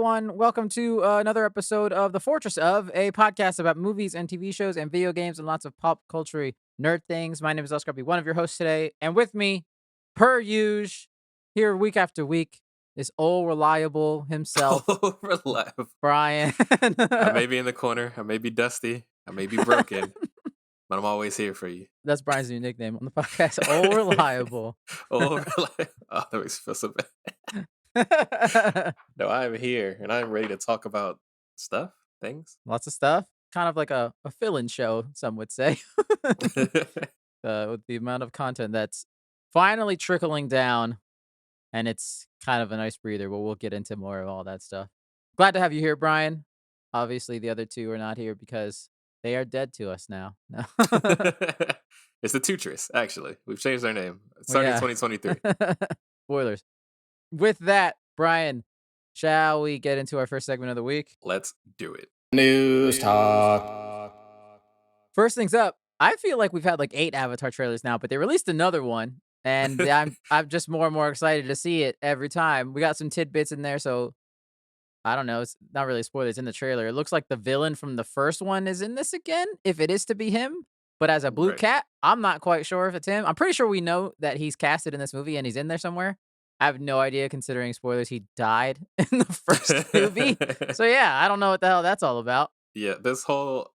everyone. Welcome to another episode of the Fourtress of a podcast about movies and TV shows and video games and lots of pop culture nerd things. My name is Oscar. I'll be one of your hosts today, and with me, per usual, here week after week, is old reliable himself, Reliable. Brian. I may be in the corner. I may be dusty. I may be broken, but I'm always here for you. That's Brian's new nickname on the podcast. Old reliable. Reliable. Oh, that makes me feel so bad. No, I'm here and I'm ready to talk about stuff, things. Lots of stuff. Kind of like a fill-in show, some would say. With the amount of content that's finally trickling down, and it's kind of a nice breather, but we'll get into more of all that stuff. Glad to have you here, Brian. Obviously, the other two are not here because they are dead to us now. No. It's the Fourtress, actually. We've changed our name. It started in 2023. Spoilers. With that, Brian, shall we get into our first segment of the week? Let's do it. News talk. First things up, I feel like we've had like 8 Avatar trailers now, but they released another one, and I'm just more and more excited to see it every time. We got some tidbits in there, so I don't know. It's not really a spoiler. It's in the trailer. It looks like the villain from the first one is in this again, if it is to be him. But as a blue Right. cat, I'm not quite sure if it's him. I'm pretty sure we know that he's casted in this movie and he's in there somewhere. I have no idea, considering spoilers, he died in the first movie. So yeah, I don't know what the hell that's all about. Yeah, this whole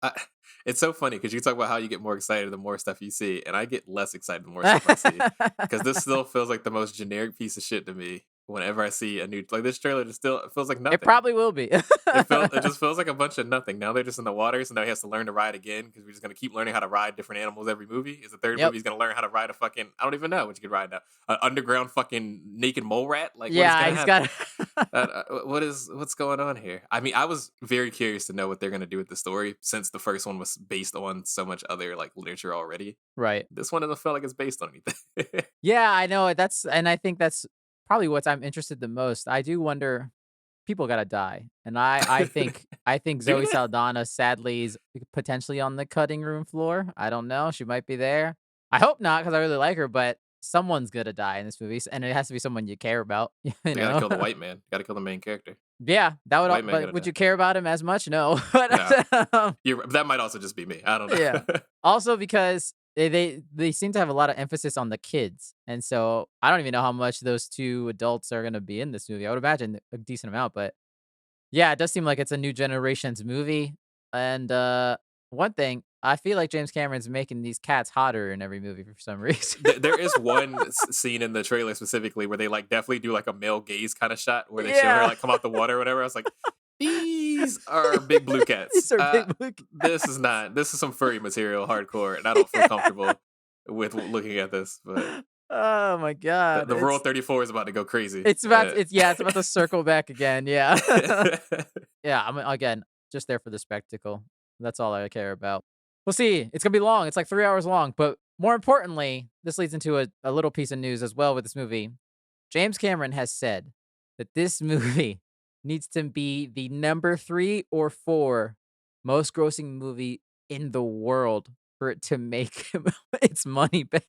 it's so funny because you talk about how you get more excited the more stuff you see, and I get less excited the more stuff I see because this still feels like the most generic piece of shit to me. Whenever I see a new like this trailer, just still it feels like nothing. It probably will be. It just feels like a bunch of nothing. Now they're just in the water, so now he has to learn to ride again because we're just gonna keep learning how to ride different animals every movie. Is the third Yep. movie he's gonna learn how to ride a fucking I don't even know what you could ride now. An underground fucking naked mole rat? Like Yeah, he's got. what's going on here? I mean, I was very curious to know what they're gonna do with the story since the first one was based on so much other like literature already. Right. This one doesn't feel like it's based on anything. Yeah, I know. And I think that's probably what I'm interested the most. I do wonder. People gotta die, and I think Zoe they? Saldana sadly is potentially on the cutting room floor. I don't know. She might be there. I hope not, because I really like her. But someone's gonna die in this movie, and it has to be someone you care about. You They gotta know? kill the white man. Gotta kill the main character. Yeah, that would. White man But gotta would die. you care about him as much? No. But That might also just be me. I don't know. Yeah. Also because they seem to have a lot of emphasis on the kids, and so I don't even know how much those two adults are gonna be in this movie. I would imagine a decent amount, but yeah, it does seem like it's a new generation's movie. And one thing, I feel like James Cameron's making these cats hotter in every movie for some reason. There is one scene in the trailer specifically where they like definitely do like a male gaze kind of shot where they show her Yeah. like come out the water or whatever. I was like, these are big blue cats. These are big blue This is not. This is some furry material, hardcore, and I don't feel comfortable with looking at this. But Oh my god. the Rule 34 is about to go crazy. It's about it's about to circle back again. Yeah. Yeah, I'm again just there for the spectacle. That's all I care about. We'll see. It's gonna be long. It's like 3 hours long. But more importantly, this leads into a little piece of news as well with this movie. James Cameron has said that this movie needs to be the number 3 or 4 most grossing movie in the world for it to make its money back.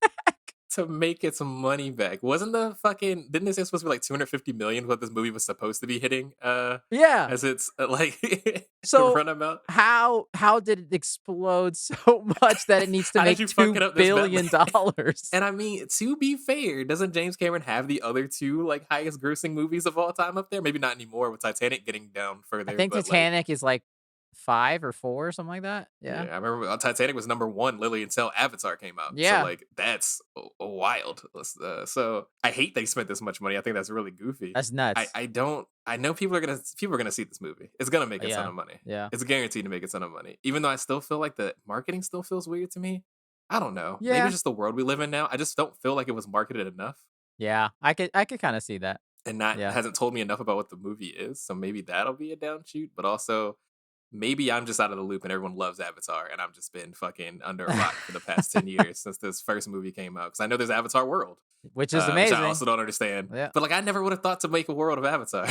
To make its money back. Wasn't the fucking didn't it say supposed to be like 250 million what this movie was supposed to be hitting Yeah. as it's like So run amount? how did it explode so much that it needs to How make did you fuck it $2 up this billion bad? dollars? And I mean, to be fair, doesn't James Cameron have the other two like highest grossing movies of all time up there? Maybe not anymore with Titanic getting down further. I think but, Titanic is like 5 or 4 or something like that. Yeah. I remember Titanic was number 1 literally until Avatar came out. Yeah. So like that's wild. So I hate they spent this much money. I think that's really goofy. That's nuts. I know people are gonna see this movie. It's gonna make a ton of money. Yeah. It's guaranteed to make a ton of money. Even though I still feel like the marketing still feels weird to me. I don't know. Maybe Yeah. it's just the world we live in now. I just don't feel like it was marketed enough. Yeah. I could kind of see that. And Yeah. hasn't told me enough about what the movie is. So maybe that'll be a downshoot. But also maybe I'm just out of the loop and everyone loves Avatar and I've just been fucking under a rock for the past 10 years since this first movie came out. Because I know there's Avatar World. Which is amazing. Which I also don't understand. Yeah. But like I never would have thought to make a world of Avatar.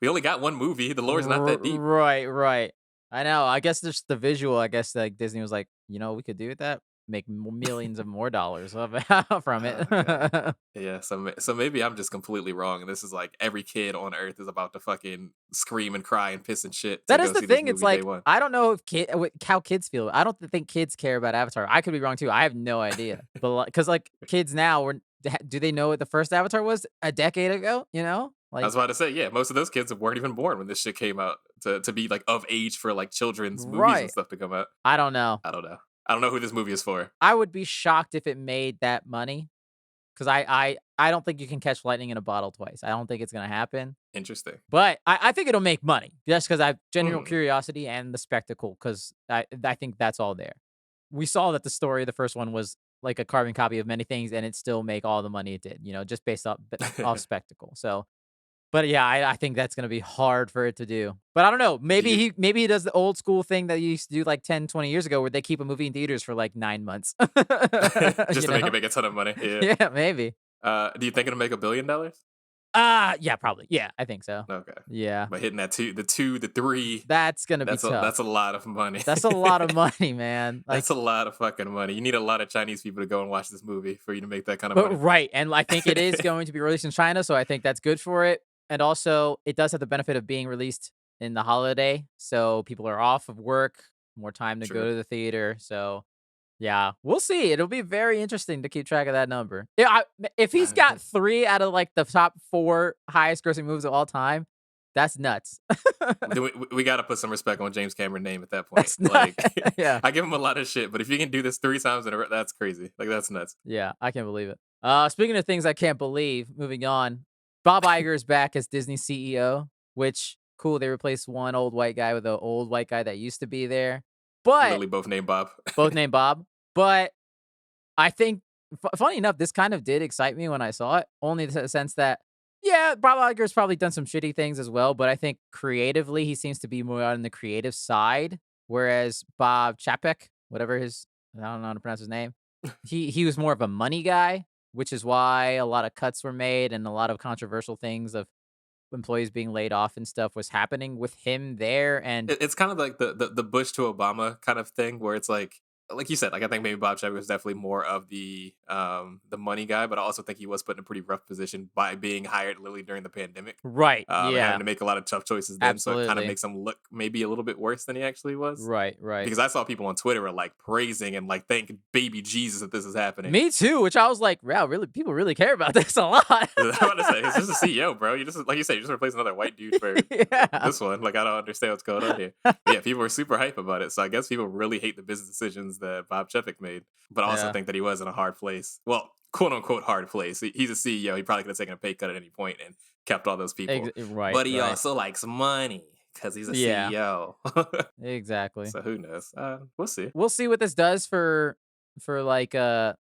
We only got one movie. The lore's not that deep. Right. I know. I guess just the visual, I guess like Disney was like, we could do with that. make millions of more dollars from God. it. Yeah, so maybe I'm just completely wrong, and this is like every kid on Earth is about to fucking scream and cry and piss and shit to That is go the see this thing. It's movie day like one. I don't know if how kids feel. I don't think kids care about Avatar. I could be wrong too. I have no idea. But because like kids now, do they know what the first Avatar was a decade ago? You know, I like was about to say, yeah, most of those kids weren't even born when this shit came out to be like of age for like children's movies and right. stuff to come out. I don't know. I don't know. I don't know who this movie is for. I would be shocked if it made that money because I don't think you can catch lightning in a bottle twice. I don't think it's gonna happen. Interesting. But I think it'll make money just because I have general Hmm. curiosity and the spectacle because I think that's all there. We saw that the story of the first one was like a carbon copy of many things, and it still make all the money it did, just based off spectacle. So, but yeah, I think that's gonna be hard for it to do. But I don't know. Do you Maybe he does the old school thing that you used to do like 10, 20 years ago, where they keep a movie in theaters for like 9 months. just you to know? make a ton of money? Yeah. Yeah, maybe. Do you think it'll make $1 billion? Yeah, probably. Yeah, I think so. Okay. Yeah, But hitting that the 3, that's gonna be that's tough. a lot of money. That's a lot of money, man. Like, That's a lot of fucking money. You need a lot of Chinese people to go and watch this movie for you to make that kind of but money. right, and I think it is going to be released in China, so I think that's good for it. And also, it does have the benefit of being released in the holiday, so people are off of work, more time to go True. to the theater. So, yeah, we'll see. It'll be very interesting to keep track of that number. Yeah, if he's got 3 out of like the top 4 highest grossing movies of all time, that's nuts. We got to put some respect on James Cameron's name at that point. That's not. Like, Yeah. I give him a lot of shit, but if you can do this 3 times in a row, that's crazy. Like, that's nuts. Yeah, I can't believe it. Speaking of things I can't believe, moving on, Bob Iger is back as Disney CEO, which cool. They replaced one old white guy with an old white guy that used to be there, but Literally both named Bob. both named Bob. But I think, funny enough, this kind of did excite me when I saw it, only in the sense that, yeah, Bob Iger's probably done some shitty things as well, but I think creatively he seems to be more on the creative side, whereas Bob Chapek, whatever I don't know how to pronounce his name, he was more of a money guy, which is why a lot of cuts were made and a lot of controversial things of employees being laid off and stuff was happening with him there. And It's kind of like the Bush to Obama kind of thing, where it's like you said, like I think maybe Bob Chapek was definitely more of the money guy, but I also think he was put in a pretty rough position by being hired literally during the pandemic. right, And yeah, having to make a lot of tough choices then, so it kind of absolutely, makes him look maybe a little bit worse than he actually was. right. Because I saw people on Twitter were like praising and like thanking baby Jesus that this is happening. Me too, which I was like, wow, really, people really care about this a lot. I'm about to say, it's just a CEO, bro. You just, like you said, you just replace another white dude for Yeah. this one. Like, I don't understand what's going on here. But yeah, people were super hype about it. So I guess people really hate the business decisions that Bob Chapek made, but I also Yeah. think that he was in a hard place. Well, quote unquote hard place. He's a CEO. He probably could have taken a pay cut at any point and kept all those people. Right, But he right. also likes money because he's a Yeah, CEO. exactly. So who knows? We'll see. We'll see what this does for like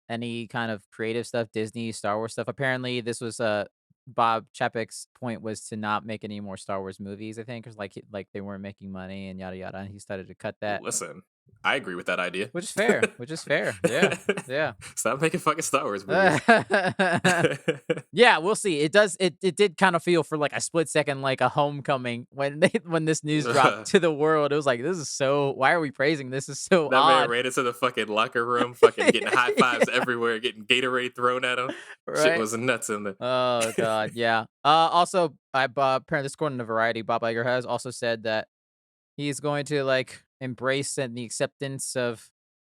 any kind of creative stuff, Disney, Star Wars stuff. Apparently, this was Bob Chapek's point was to not make any more Star Wars movies. I think because like they weren't making money and yada yada. And he started to cut that, Listen, I agree with that idea. which is fair. Which is fair. Yeah, yeah. Stop making fucking Star Wars movies. Yeah, we'll see. It did kind of feel for like a split second like a homecoming when this news dropped to the world. It was like, this is so, why are we praising this? Is so That man odd. ran into the fucking locker room, fucking getting high fives everywhere, getting Gatorade thrown at him. Shit Right? was nuts in there. Oh god, yeah. Also, apparently this according to Variety, Bob Iger has also said that he's going to like embrace and the acceptance of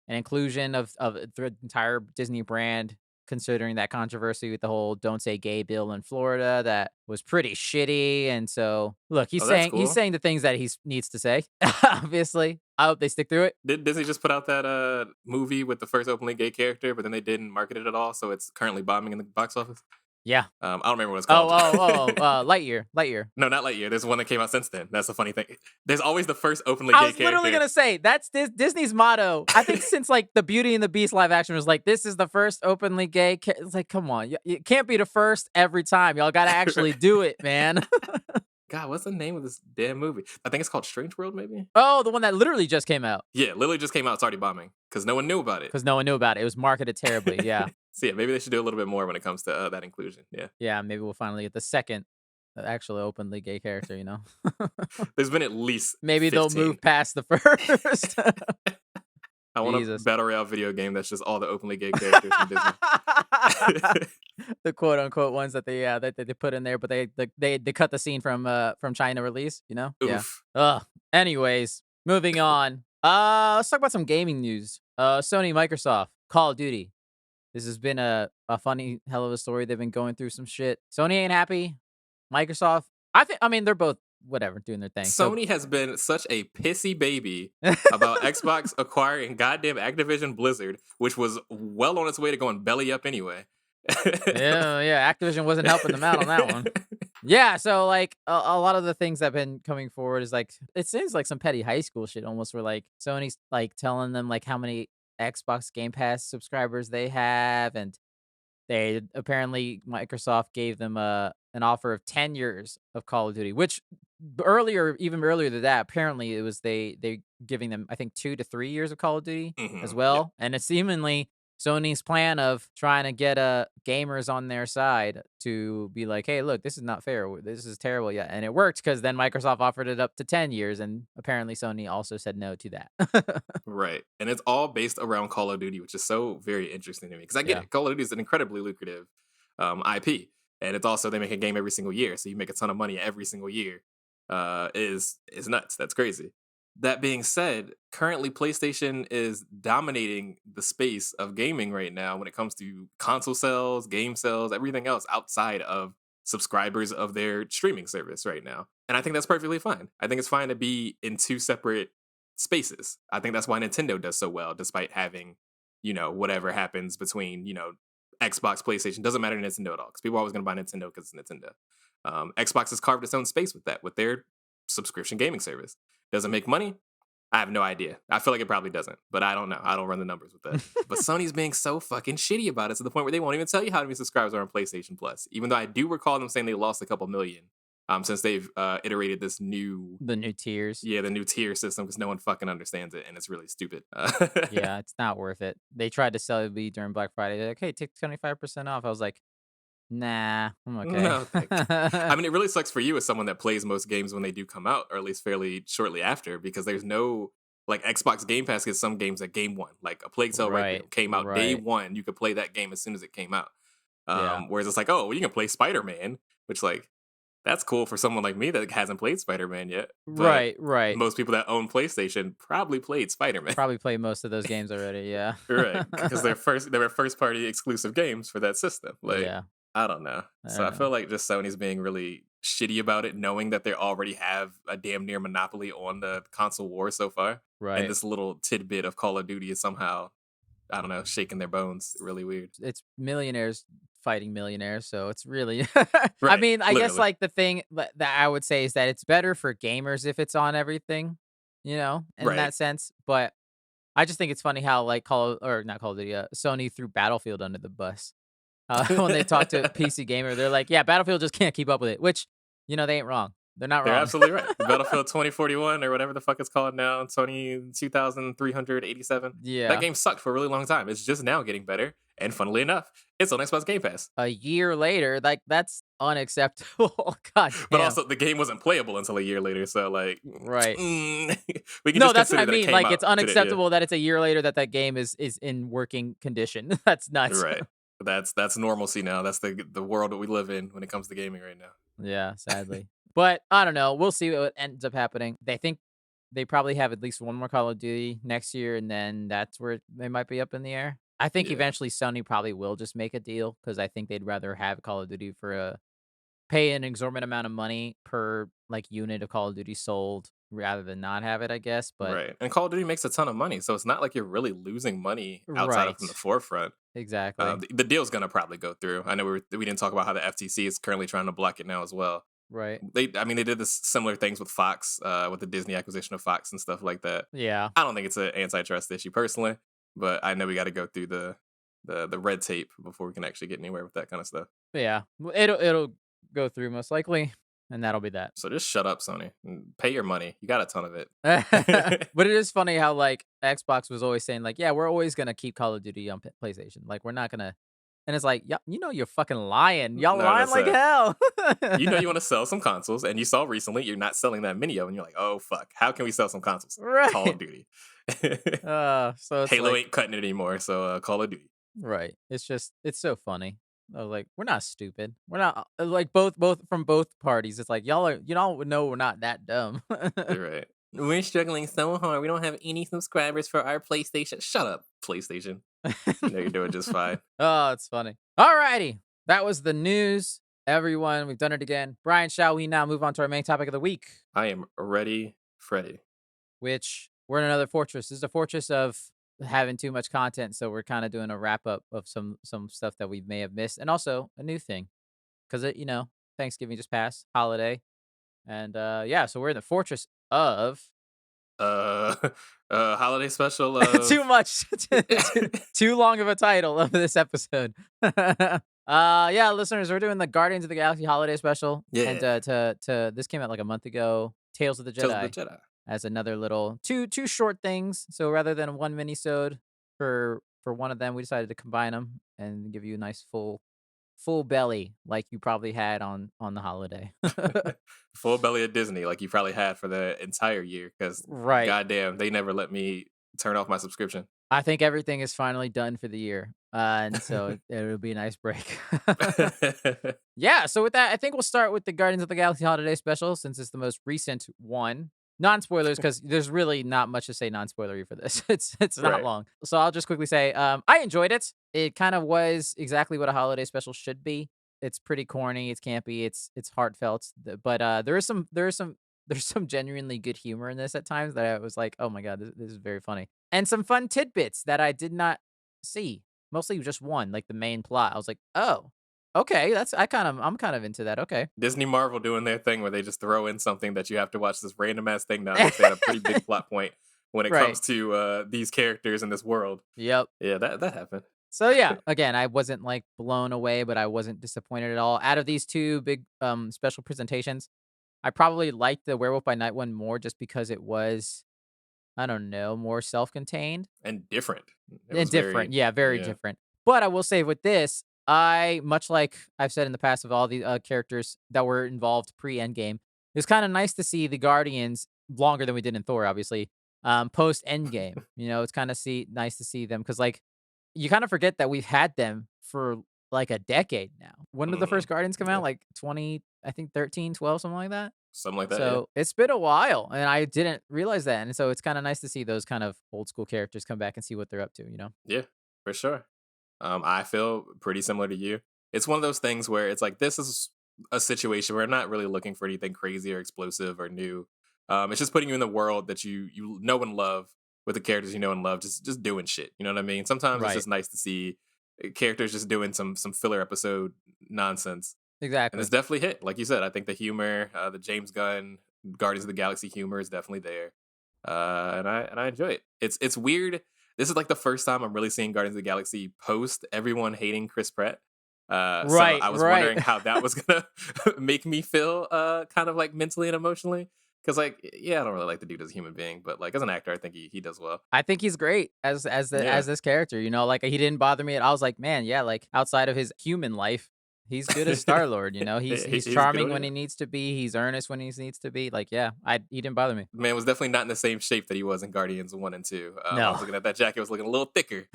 and inclusion of the entire Disney brand, considering that controversy with the whole "Don't Say Gay" bill in Florida that was pretty shitty. And so, look, Oh, that's he's cool. saying the things that he needs to say. Obviously, I hope they stick through it. Did Disney just put out that movie with the first openly gay character, but then they didn't market it at all, so it's currently bombing in the box office? Yeah. I don't remember what it's Oh, called. Lightyear. No, not Lightyear. There's one that came out since then. That's the funny thing. There's always the first openly I gay was literally character. gonna say that's Disney's motto. I think since like the Beauty and the Beast live action was like, this is the first openly gay. It's like, come on, you can't be the first every time. Y'all gotta actually do it, man. God, what's the name of this damn movie? I think it's called Strange World, maybe? Oh, the one that literally just came out Yeah, literally just came out. It's already bombing because no one knew about it. because no one knew about it. It was marketed terribly. Yeah, So yeah, maybe they should do a little bit more when it comes to that inclusion. Yeah. yeah. Maybe we'll finally get the second actually openly gay character. There's been at least Maybe 15. they'll move past the first. I want a Jesus. battle royale video game that's just all the openly gay characters from Disney. The quote unquote ones that they put in there, but they cut the scene from China release, you know? Yeah. Oof. Ugh. Anyways, moving on. Let's talk about some gaming news. Sony, Microsoft, Call of Duty. This has been a funny hell of a story. They've been going through some shit. Sony ain't happy. Microsoft, I mean, they're both whatever, doing their thing. So Sony has been such a pissy baby about Xbox acquiring goddamn Activision Blizzard, which was well on its way to going belly up anyway. yeah, Activision wasn't helping them out on that one. Yeah, so like a lot of the things that have been coming forward is like it seems like some petty high school shit almost where like Sony's like telling them like how many Xbox Game Pass subscribers they have, and they apparently Microsoft gave them an offer of 10 years of Call of Duty, which even earlier than that, apparently it was they giving them I think 2 to 3 years of Call of Duty as Yeah. well, and it's seemingly Sony's plan of trying to get gamers on their side to be like, hey, look, this is not fair. This is terrible. Yeah, and it worked because then Microsoft offered it up to 10 years, and apparently Sony also said no to that. Right. And it's all based around Call of Duty, which is so very interesting to me. Because I get Yeah. it. Call of Duty is an incredibly lucrative IP. And it's also they make a game every single year. So you make a ton of money every single year. Is nuts. That's crazy. That being said, currently PlayStation is dominating the space of gaming right now when it comes to console sales, game sales, everything else outside of subscribers of their streaming service right now. And I think that's perfectly fine. I think it's fine to be in two separate spaces. I think that's why Nintendo does so well, despite having, whatever happens between, Xbox, PlayStation. Doesn't matter to Nintendo at all, because people are always going to buy Nintendo because it's Nintendo. Xbox has carved its own space with that, with their subscription gaming service. Does it make money? I have no idea. I feel like it probably doesn't, but I don't know. I don't run the numbers with that. But Sony's being so fucking shitty about it to the point where they won't even tell you how many subscribers are on PlayStation Plus, even though I do recall them saying they lost a couple million since they've iterated this new... The new tiers. Yeah, the new tier system, because no one fucking understands it, and it's really stupid. Yeah, it's not worth it. They tried to sell it during Black Friday. They're like, hey, take 25% off. I was like, nah, I'm okay. No, thanks. I mean, it really sucks for you as someone that plays most games when they do come out, or at least fairly shortly after, because there's no... Like, Xbox Game Pass gets some games at game one. Like, A Plague Tale Right, came out day right. one. You could play that game as soon as it came out. Yeah. Whereas it's like, oh, well, you can play Spider-Man, which, like, that's cool for someone like me that hasn't played Spider-Man yet. But Right. most people that own PlayStation probably played Spider-Man. Probably played most of those games already, yeah. Right, because they were first-party exclusive games for that system. Like, Yeah. I don't know. So I know. feel like just Sony's being really shitty about it, knowing that they already have a damn near monopoly on the console war so far. Right. And this little tidbit of Call of Duty is somehow, I don't know, shaking their bones. Really weird. It's millionaires fighting millionaires, so it's really I Right, mean, I guess literally. like the thing that I would say is that it's better for gamers if it's on everything, in Right. that sense. But I just think it's funny how like not Call of Duty, Sony threw Battlefield under the bus. When they talk to PC Gamer, they're like, yeah, Battlefield just can't keep up with it, which, they ain't wrong. They're not They're wrong. absolutely right. Battlefield 2041 or whatever the fuck it's called now, 2387. Yeah. That game sucked for a really long time. It's just now getting better. And funnily enough, it's on Xbox Game Pass. A year later, like that's unacceptable. God damn. But also, the game wasn't playable until a year later. So, like, Right. we can No, just that's what consider I that it mean. came Like, out it's today, yeah. unacceptable that it's a year later that game is in working condition. That's nuts. Right. That's normalcy now. That's the world that we live in when it comes to gaming right now. Yeah, sadly. But I don't know. We'll see what ends up happening. They think they probably have at least one more Call of Duty next year, and then that's where they might be up in the air. I think Yeah. eventually Sony probably will just make a deal because I think they'd rather have Call of Duty pay an exorbitant amount of money per like unit of Call of Duty sold rather than not have it, I guess. But Right. And Call of Duty makes a ton of money, so it's not like you're really losing money outside of from the Right. forefront. Exactly. The deal's gonna probably go through. I know we didn't talk about how the FTC is currently trying to block it now as well. Right. They did this similar things with Fox, with the Disney acquisition of Fox and stuff like that. Yeah. I don't think it's an antitrust issue personally, but I know we got to go through the red tape before we can actually get anywhere with that kind of stuff. Yeah. It'll go through most likely, and that'll be that. So just shut up, Sony, and pay your money. You got a ton of it. But it is funny how like Xbox was always saying like, yeah, we're always gonna keep Call of Duty on PlayStation. Like we're not gonna And it's like, yeah, you're fucking lying. Y'all No, lying that's like hell. you know you want to sell some consoles, and you saw recently you're not selling that many of them. You're like, oh fuck, how can we sell some consoles? Call of Right. Duty. So it's Halo like, ain't cutting it anymore, so Call of Duty. right. It's so funny. I was like, we're not stupid. We're not like both from both parties. It's like y'all would know we're not that dumb. You're right. We're struggling so hard. We don't have any subscribers for our PlayStation. Shut up, PlayStation. You know you're doing just fine. Oh, it's funny. Alrighty. That was the news. Everyone, we've done it again. Brian, shall we now move on to our main topic of the week? I am ready, Freddy. Which we're in another fortress. This is a fortress of having too much content, so we're kind of doing a wrap up of some stuff that we may have missed, and also a new thing because Thanksgiving just passed, holiday, and yeah, so we're in the fortress of Uh, holiday special too of. much, too long of a title of this episode. Yeah, listeners, we're doing the Guardians of the Galaxy holiday special, and Yeah. to this came out like a month ago. Tales of the Tales of the Jedi Jedi. as another little two short things. So rather than one mini-sode for one of them, we decided to combine them and give you a nice full belly like you probably had on the holiday. Full belly of Disney, like you probably had for the entire year, because Right. goddamn, they never let me turn off my subscription. I think everything is finally done for the year. And so it'll be a nice break. Yeah, so with that, I think we'll start with the Guardians of the Galaxy Holiday Special since it's the most recent one. Non-spoilers, because there's really not much to say non-spoilery for this. It's not Right. long. So I'll just quickly say, I enjoyed it. It kind of was exactly what a holiday special should be. It's pretty corny, it's campy, it's heartfelt, but there's some genuinely good humor in this at times that I was like, oh my god, this is very funny. And some fun tidbits that I did not see. Mostly just one, like the main plot. I was like, oh, okay, I'm kind of into that. Okay. Disney Marvel doing their thing where they just throw in something that you have to watch this random ass thing to understand a pretty big plot point when it Right. comes to these characters in this world. Yep. Yeah, that happened. So yeah, again, I wasn't like blown away, but I wasn't disappointed at all. Out of these two big special presentations, I probably liked the Werewolf by Night one more just because it was, I don't know, more self-contained. And different. It And was different, very, yeah, very yeah. different. But I will say with this, I much like I've said in the past of all the characters that were involved pre-Endgame, it was kind of nice to see the Guardians longer than we did in Thor, obviously. Post Endgame, it's kind of nice to see them because like you kind of forget that we've had them for like a decade now. When did the Mhm. first Guardians come Yeah. out? Like 20, I think 13, 12, something like that. Something like that, yeah. So it's been a while, and I didn't realize that. And so it's kind of nice to see those kind of old school characters come back and see what they're up to. Yeah, for sure. I feel pretty similar to you. It's one of those things where it's like this is a situation where I'm not really looking for anything crazy or explosive or new. It's just putting you in the world that you know and love with the characters you know and love, just doing shit. You know what I mean? Sometimes it's Right. just nice to see characters just doing some filler episode nonsense, and Exactly. it's definitely hit. Like you said, I think the humor, the James Gunn Guardians of the Galaxy humor is definitely there, and I enjoy it. It's weird. This is like the first time I'm really seeing Guardians of the Galaxy post everyone hating Chris Pratt. So Right, I was right. wondering how that was gonna make me feel, kind of like mentally and emotionally. Because like, yeah, I don't really like the dude as a human being, but like as an actor, I think he does well. I think he's great Yeah, as this character, like he didn't bother me. I was like, man, yeah, like outside of his human life, he's good as Star-Lord, He's he's good. charming Oh when yeah, he needs to be, he's earnest when he needs to be. Like, yeah, he didn't bother me. man was definitely not in the same shape that he was in Guardians 1 and 2. I was No. looking at that jacket; it was looking a little thicker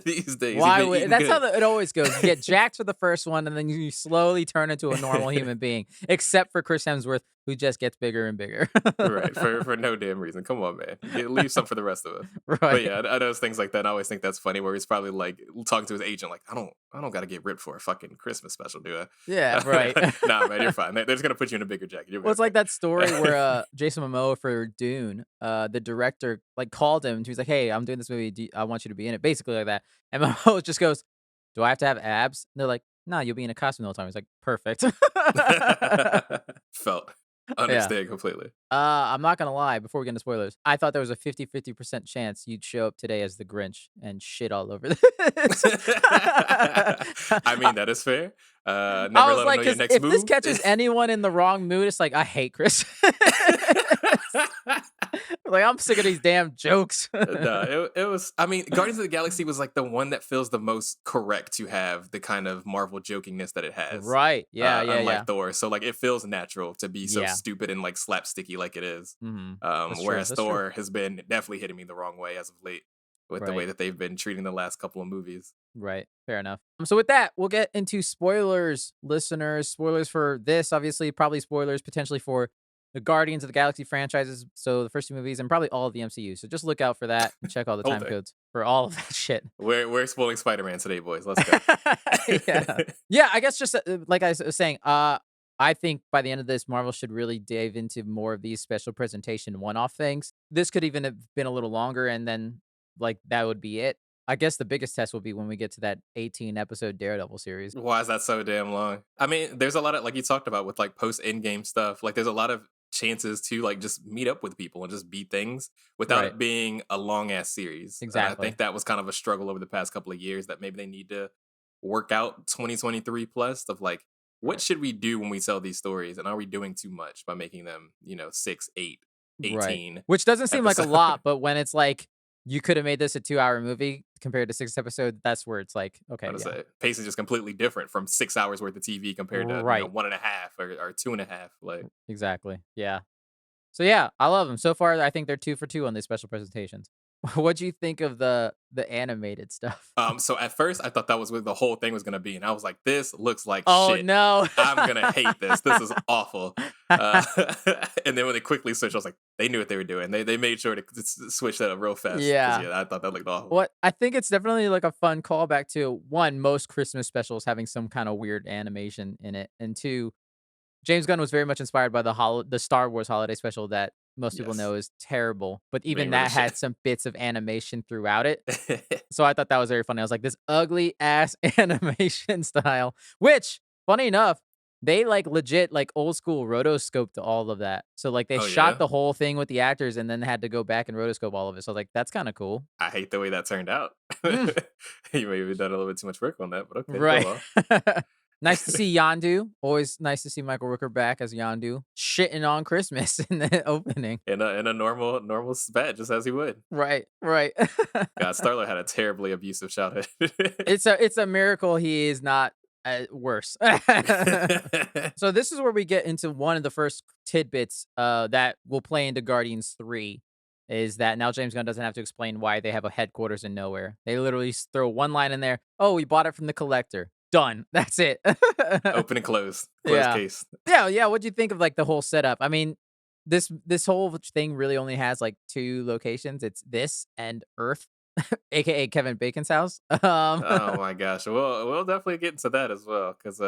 these days. He's Why been would eating that's how good. it always goes. You get jacked for the first one, and then you slowly turn into a normal human being, except for Chris Hemsworth, who just gets bigger and bigger. Right, for no damn reason. Come on, man. Leave some for the rest of us. But Right. yeah, I notice things like that. And I always think that's funny. Where he's probably like talking to his agent, like, I don't got to get ripped for a fucking Christmas special, do Yeah, right. I? Nah, man, you're fine. They're just gonna put you in a bigger jacket. You'll be Well, it's like okay. that story where Jason Momoa for Dune, the director like called him. He was like, "Hey, I'm doing this movie. I want you to be in it." Basically like that. And Momoa just goes, "Do I have to have abs?" And they're like, "No, you'll be in a costume the whole time." He's like, "Perfect." Felt. Yeah. Understand completely. I'm not gonna lie. Before we get into spoilers, I thought there was a 50% chance you'd show up today as the Grinch and shit all over this. I mean, that is fair. I Never was let them like, know your because next if this move. catches anyone in the wrong mood, it's like I hate Chris. Like, I'm sick of these damn jokes. No, it was. I mean, Guardians of the Galaxy was like the one that feels the most correct to have the kind of Marvel jokiness that it has. Right. Yeah, yeah, Unlike yeah. Thor, so like it feels natural to be so Yeah. stupid and like slapsticky like it is. That's true. Whereas That's true. Thor has been definitely hitting me the wrong way as of late with the way Right. that they've been treating the last couple of movies. Right. Fair enough. So with that, we'll get into spoilers, listeners. Spoilers for this, obviously, probably spoilers potentially for the Guardians of the Galaxy franchises. So the first two movies and probably all of the MCU. So just look out for that and check all the Whole time thing. codes for all of that shit. We're spoiling Spider-Man today, boys. Let's go. Yeah. Yeah, I guess just like I was saying, I think by the end of this, Marvel should really dive into more of these special presentation one-off things. This could even have been a little longer, and then like that would be it. I guess the biggest test will be when we get to that 18 episode Daredevil series. Why is that so damn long? I mean, there's a lot of like you talked about with like post endgame stuff. Like there's a lot of chances to like just meet up with people and just beat things without Right. it being a long ass series. And I Exactly. think that was kind of a struggle over the past couple of years that maybe they need to work out 2023 plus of like what Right. should we do when we tell these stories, and are we doing too much by making them 6, 8, Right. 18 Which doesn't seem like a episodes? lot, but when it's like you could have made this a 2-hour movie compared to 6 episodes, that's where it's like, okay, How to yeah. say it? Pace is just completely different from 6 hours worth of TV compared to Right. 1.5 or 2.5. Like Exactly. Yeah. So yeah, I love them. So far, I think they're 2 for 2 on these special presentations. What do you think of the animated stuff? So at first I thought that was what the whole thing was gonna be, and I was like, "This looks like Oh shit. no. I'm gonna hate this. This is awful." Uh, and then when they quickly switched, I was like, "They knew what they were doing. They made sure to switch that up real fast." 'Cause, Yeah. yeah, I thought that looked awful. What I think it's definitely like a fun callback to one, most Christmas specials having some kind of weird animation in it, and two, James Gunn was very much inspired by the Star Wars holiday special that most people Yes, know is terrible, but being even really that shit. had some bits of animation throughout it. So I thought that was very funny. I was like, this ugly ass animation style, which funny enough, they like legit like old school rotoscoped all of that. So like they Oh shot yeah, the whole thing with the actors and then had to go back and rotoscope all of it. So I was like, that's kind of cool. I hate the way that turned out. Mm, You maybe done a little bit too much work on that, but okay, oh right. well. Nice to see Yondu. Always nice to see Michael Rooker back as Yondu, shitting on Christmas in the opening. In a normal spat, just as he would. Right, right. God, Starler had a terribly abusive childhood. It's a miracle he is not worse. So this is where we get into one of the first tidbits that will play into Guardians 3 is that now James Gunn doesn't have to explain why they have a headquarters in nowhere. They literally throw one line in there. Oh, we bought it from the collector. Done. That's it. Open and close. Closed Yeah. case. Yeah, yeah. What do you think of like the whole setup? I mean, this whole thing really only has like 2 locations. It's this and Earth, aka Kevin Bacon's house. Oh my gosh. We'll definitely get into that as well. Because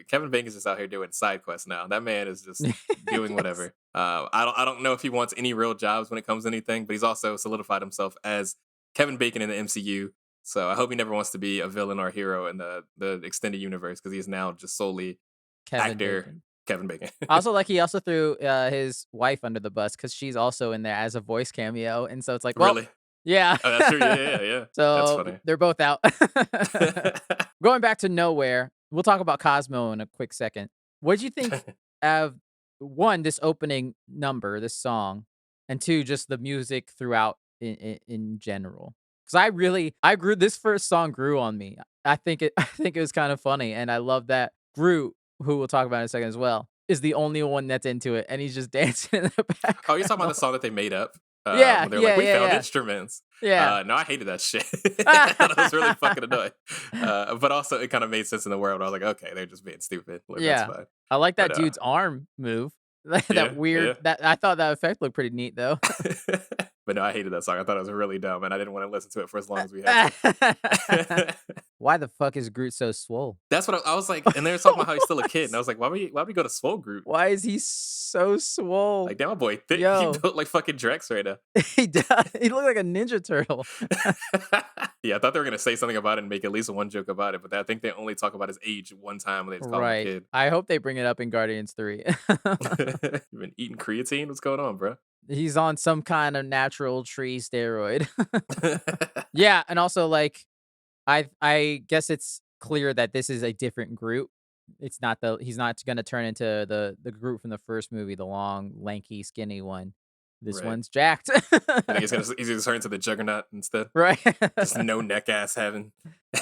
Kevin Bacon's just out here doing side quests now. That man is just doing Yes. whatever. I don't know if he wants any real jobs when it comes to anything, but he's also solidified himself as Kevin Bacon in the MCU. So I hope he never wants to be a villain or a hero in the extended universe because he is now just solely Kevin actor Bacon. Kevin Bacon. Also, like he also threw his wife under the bus because she's also in there as a voice cameo, and so it's like, well, Really? yeah. Oh, that's true. Yeah. That's So funny. they're both out. Going back to nowhere, we'll talk about Cosmo in a quick second. What did you think of one, this opening number, this song, and two, just the music throughout in general? Because I grew this first song grew on me. I think it was kind of funny, and I love that Groot, who we'll talk about in a second as well, is the only one that's into it, and he's just dancing in the Oh, you're talking about background. the song that they made up? Yeah, When they're like, yeah, we yeah, found yeah, instruments. yeah. No, I hated that shit. I thought it was really fucking annoying. But also, it kind of made sense in the world. I was like, okay, they're just being stupid. Like, that's Yeah. fine. I like But that dude's arm move. That yeah. weird that I thought that effect looked pretty neat though. But no, I hated that song. I thought it was really dumb, and I didn't want to listen to it for as long as we had to. Why the fuck is Groot so swole? That's what I was like. And they were talking about how he's still a kid, and I was like, why we go to Swole Group? Why is he so swole? Like, damn, my boy, thick. He Yo, built like fucking Drex right now. he does. He looked like a Ninja Turtle. Yeah, I thought they were gonna say something about it and make at least one joke about it, but I think they only talk about his age one time when they just call him a Right. kid. I hope they bring it up in Guardians 3. You been eating creatine? What's going on, bro? He's on some kind of natural tree steroid. Yeah, and also like I guess it's clear that this is a different Groot. It's not he's not gonna turn into the Groot from the first movie, the long, lanky, skinny one. This Right. one's jacked. I think he's gonna turn into the Juggernaut instead. Right. Just no neck ass having.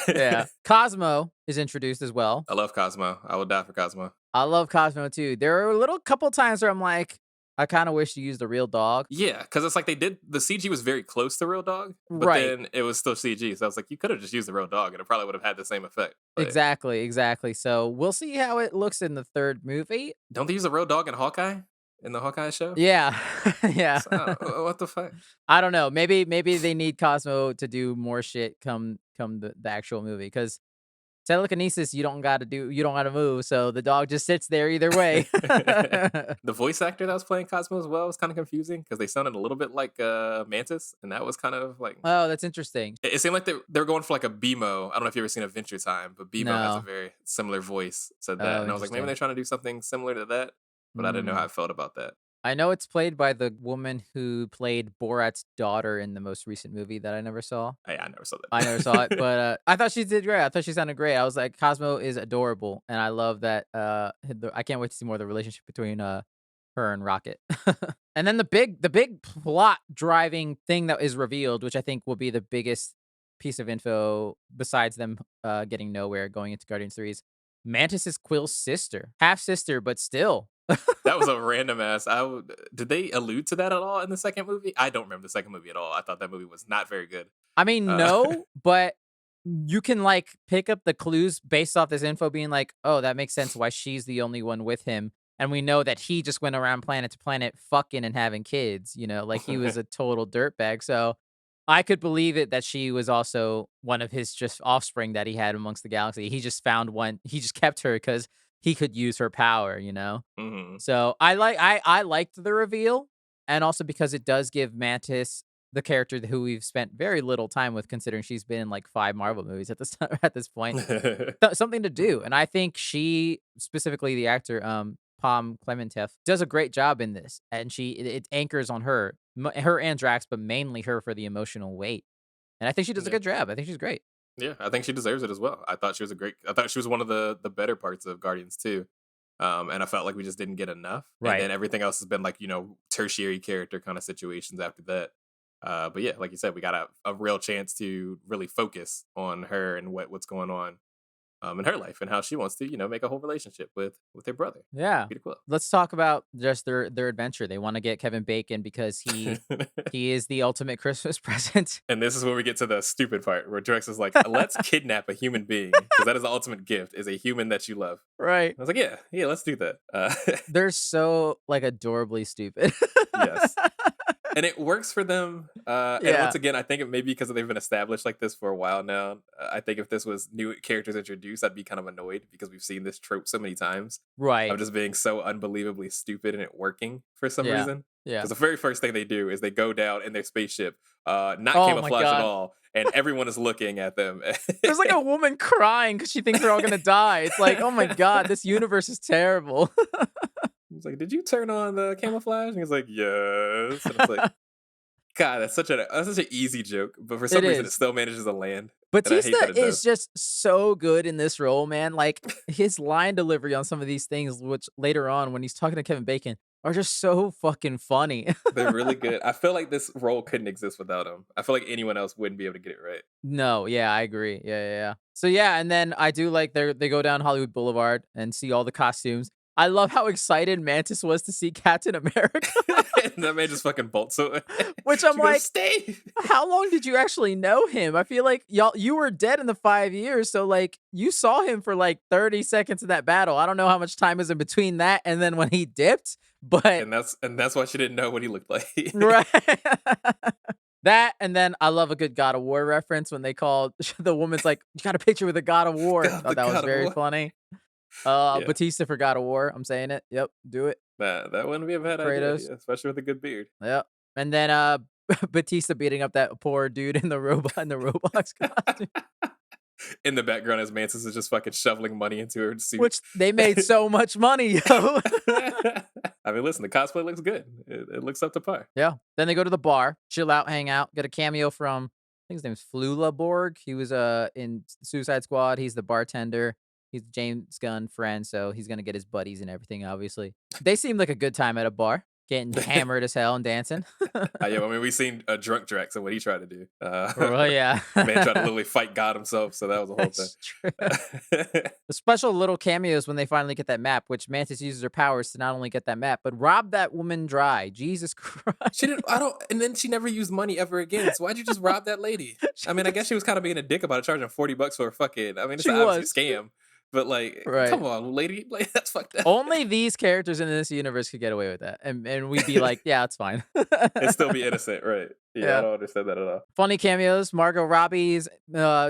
Yeah. Cosmo is introduced as well. I love Cosmo. I will die for Cosmo. I love Cosmo too. There are a little couple times where I'm like, I kind of wish you used a real dog. Yeah, because it's like they did the CG was very close to real dog, but Right. then it was still CG. So I was like, you could have just used the real dog, and it probably would have had the same effect. But Exactly, exactly. So we'll see how it looks in the third movie. don't they use a real dog in Hawkeye in the Hawkeye show? Yeah. Yeah. So, what the fuck? I don't know. Maybe they need Cosmo to do more shit come the actual movie because telekinesis you don't gotta move, so the dog just sits there either way. The voice actor that was playing Cosmo as well was kind of confusing because they sounded a little bit like Mantis, and that was kind of like Oh, that's interesting. it seemed like they were going for like a BMO. I don't know if you ever seen Adventure Time, but BMO has a No. very similar voice to that, Oh, and I was like, maybe interesting. they're trying to do something similar to that, but I didn't know how Mm. I felt about that. I know it's played by the woman who played Borat's daughter in the most recent movie that I never saw. Hey, I never saw I never saw it, that. but, I thought she did great. I thought she sounded great. I was like, Cosmo is adorable, and I love that, I can't wait to see more of the relationship between, her and Rocket. And then the big plot driving thing that is revealed, which I think will be the biggest piece of info besides them, getting nowhere going into Guardians 3 is Mantis is Quill's sister. Half sister, but still. That was a random ass. Did they allude to that at all in the second movie? I don't remember the second movie at all. I thought that movie was not very good. I mean, Uh, no, but you can, like, pick up the clues based off this info being like, "Oh, that makes sense why she's the only one with him." And we know that he just went around planet to planet fucking and having kids, like, he was a total dirtbag, so I could believe it that she was also one of his just offspring that he had amongst the galaxy. He just found one he just kept her because he could use her power, you know? mhm. So I liked the reveal, and also because it does give Mantis, the character who we've spent very little time with, considering she's been in like 5 Marvel movies at this at this point, something to do. And I think she, specifically the actor, Pom Klementieff, does a great job in this, and it anchors on her and Drax, but mainly her for the emotional weight. And I think she does a Yeah. good job. I think she's great. Yeah, I think she deserves it as well. I thought she was one of the better parts of Guardians too. And I felt like we just didn't get enough. And Right. then everything else has been like, tertiary character kind of situations after that. But yeah, like you said, we got a real chance to really focus on her and what's going on in her life and how she wants to, make a whole relationship with her brother, Yeah. Peter Quill. Let's talk about just their adventure. They want to get Kevin Bacon because he is the ultimate Christmas present. And this is where we get to the stupid part where Drex is like, let's kidnap a human being because that is the ultimate gift, is a human that you love. Right. I was like, yeah, let's do that. They're so, like, adorably stupid. Yes. And it works for them. And Yeah. once again, I think it may be because they've been established like this for a while now. I think if this was new characters introduced, I'd be kind of annoyed because we've seen this trope so many times Right. of just being so unbelievably stupid and it working for some Yeah. reason. Yeah. Because the very first thing they do is they go down in their spaceship, not Oh my camouflage at God. all, and everyone is looking at them. There's, like, a woman crying because she thinks they're all gonna die. It's like, "Oh my god, this universe is terrible." He's like, "Did you turn on the camouflage?" And he's like, "Yes." And it's like, God, that's such an easy joke, but for some It reason it is. still manages to land, and I hate Batista that it is does. just so good in this role, man. Like, his line delivery on some of these things, which later on when he's talking to Kevin Bacon, are just so fucking funny. They're really good. I feel like this role couldn't exist without him. I feel like anyone else wouldn't be able to get it right. No, yeah, I agree. Yeah. So yeah, and then I do like they go down Hollywood Boulevard and see all the costumes. I love how excited Mantis was to see Captain America, And that man just fucking bolts away. which I'm She goes, like, "Stay." how long did you actually know him? I feel like you were dead in the 5 years, so like you saw him for like 30 seconds in that battle. I don't know how much time is in between that and then when he dipped, but And that's why she didn't know what he looked like. right. That, and then I love a good God of War reference when they called the woman's like, "You got a picture with a God of War." I God, thought the that was God of very War. funny. Yeah, Batista for God of War. I'm saying it. Yep, do it. that wouldn't be a bad idea, Kratos. yeah, especially with a good beard. Yep. And then Batista beating up that poor dude in the Roblox costume, In the background, as Mantis is just fucking shoveling money into her suit. which they made so much money, yo. I mean, listen, the cosplay looks good. It looks up to par. Yeah. Then they go to the bar, chill out, hang out, get a cameo from, I think his name's Flula Borg. He was in Suicide Squad. He's the bartender. He's James Gunn friend, so he's gonna get his buddies and everything. Obviously, they seem like a good time at a bar. getting hammered as hell and dancing. Yeah, I mean, we seen a drunk Drax and what he tried to do. Well, yeah. Man tried to literally fight God himself, so that was a whole thing. That's true. The special little cameos when they finally get that map, which Mantis uses her powers to not only get that map, but rob that woman dry. Jesus Christ. She didn't. I don't. And then she never used money ever again. So why'd you just rob that lady? I mean, I guess she was kind of being a dick about it, charging $40 for a fucking. I mean, it's She obviously a was. scam. But like, Right. come on, lady, like that's fucked up. Only these characters in this universe could get away with that. And we'd be like, yeah, it's fine. And still be innocent, right? Yeah, I Yeah. don't understand that at all. Funny cameos. Margot Robbie's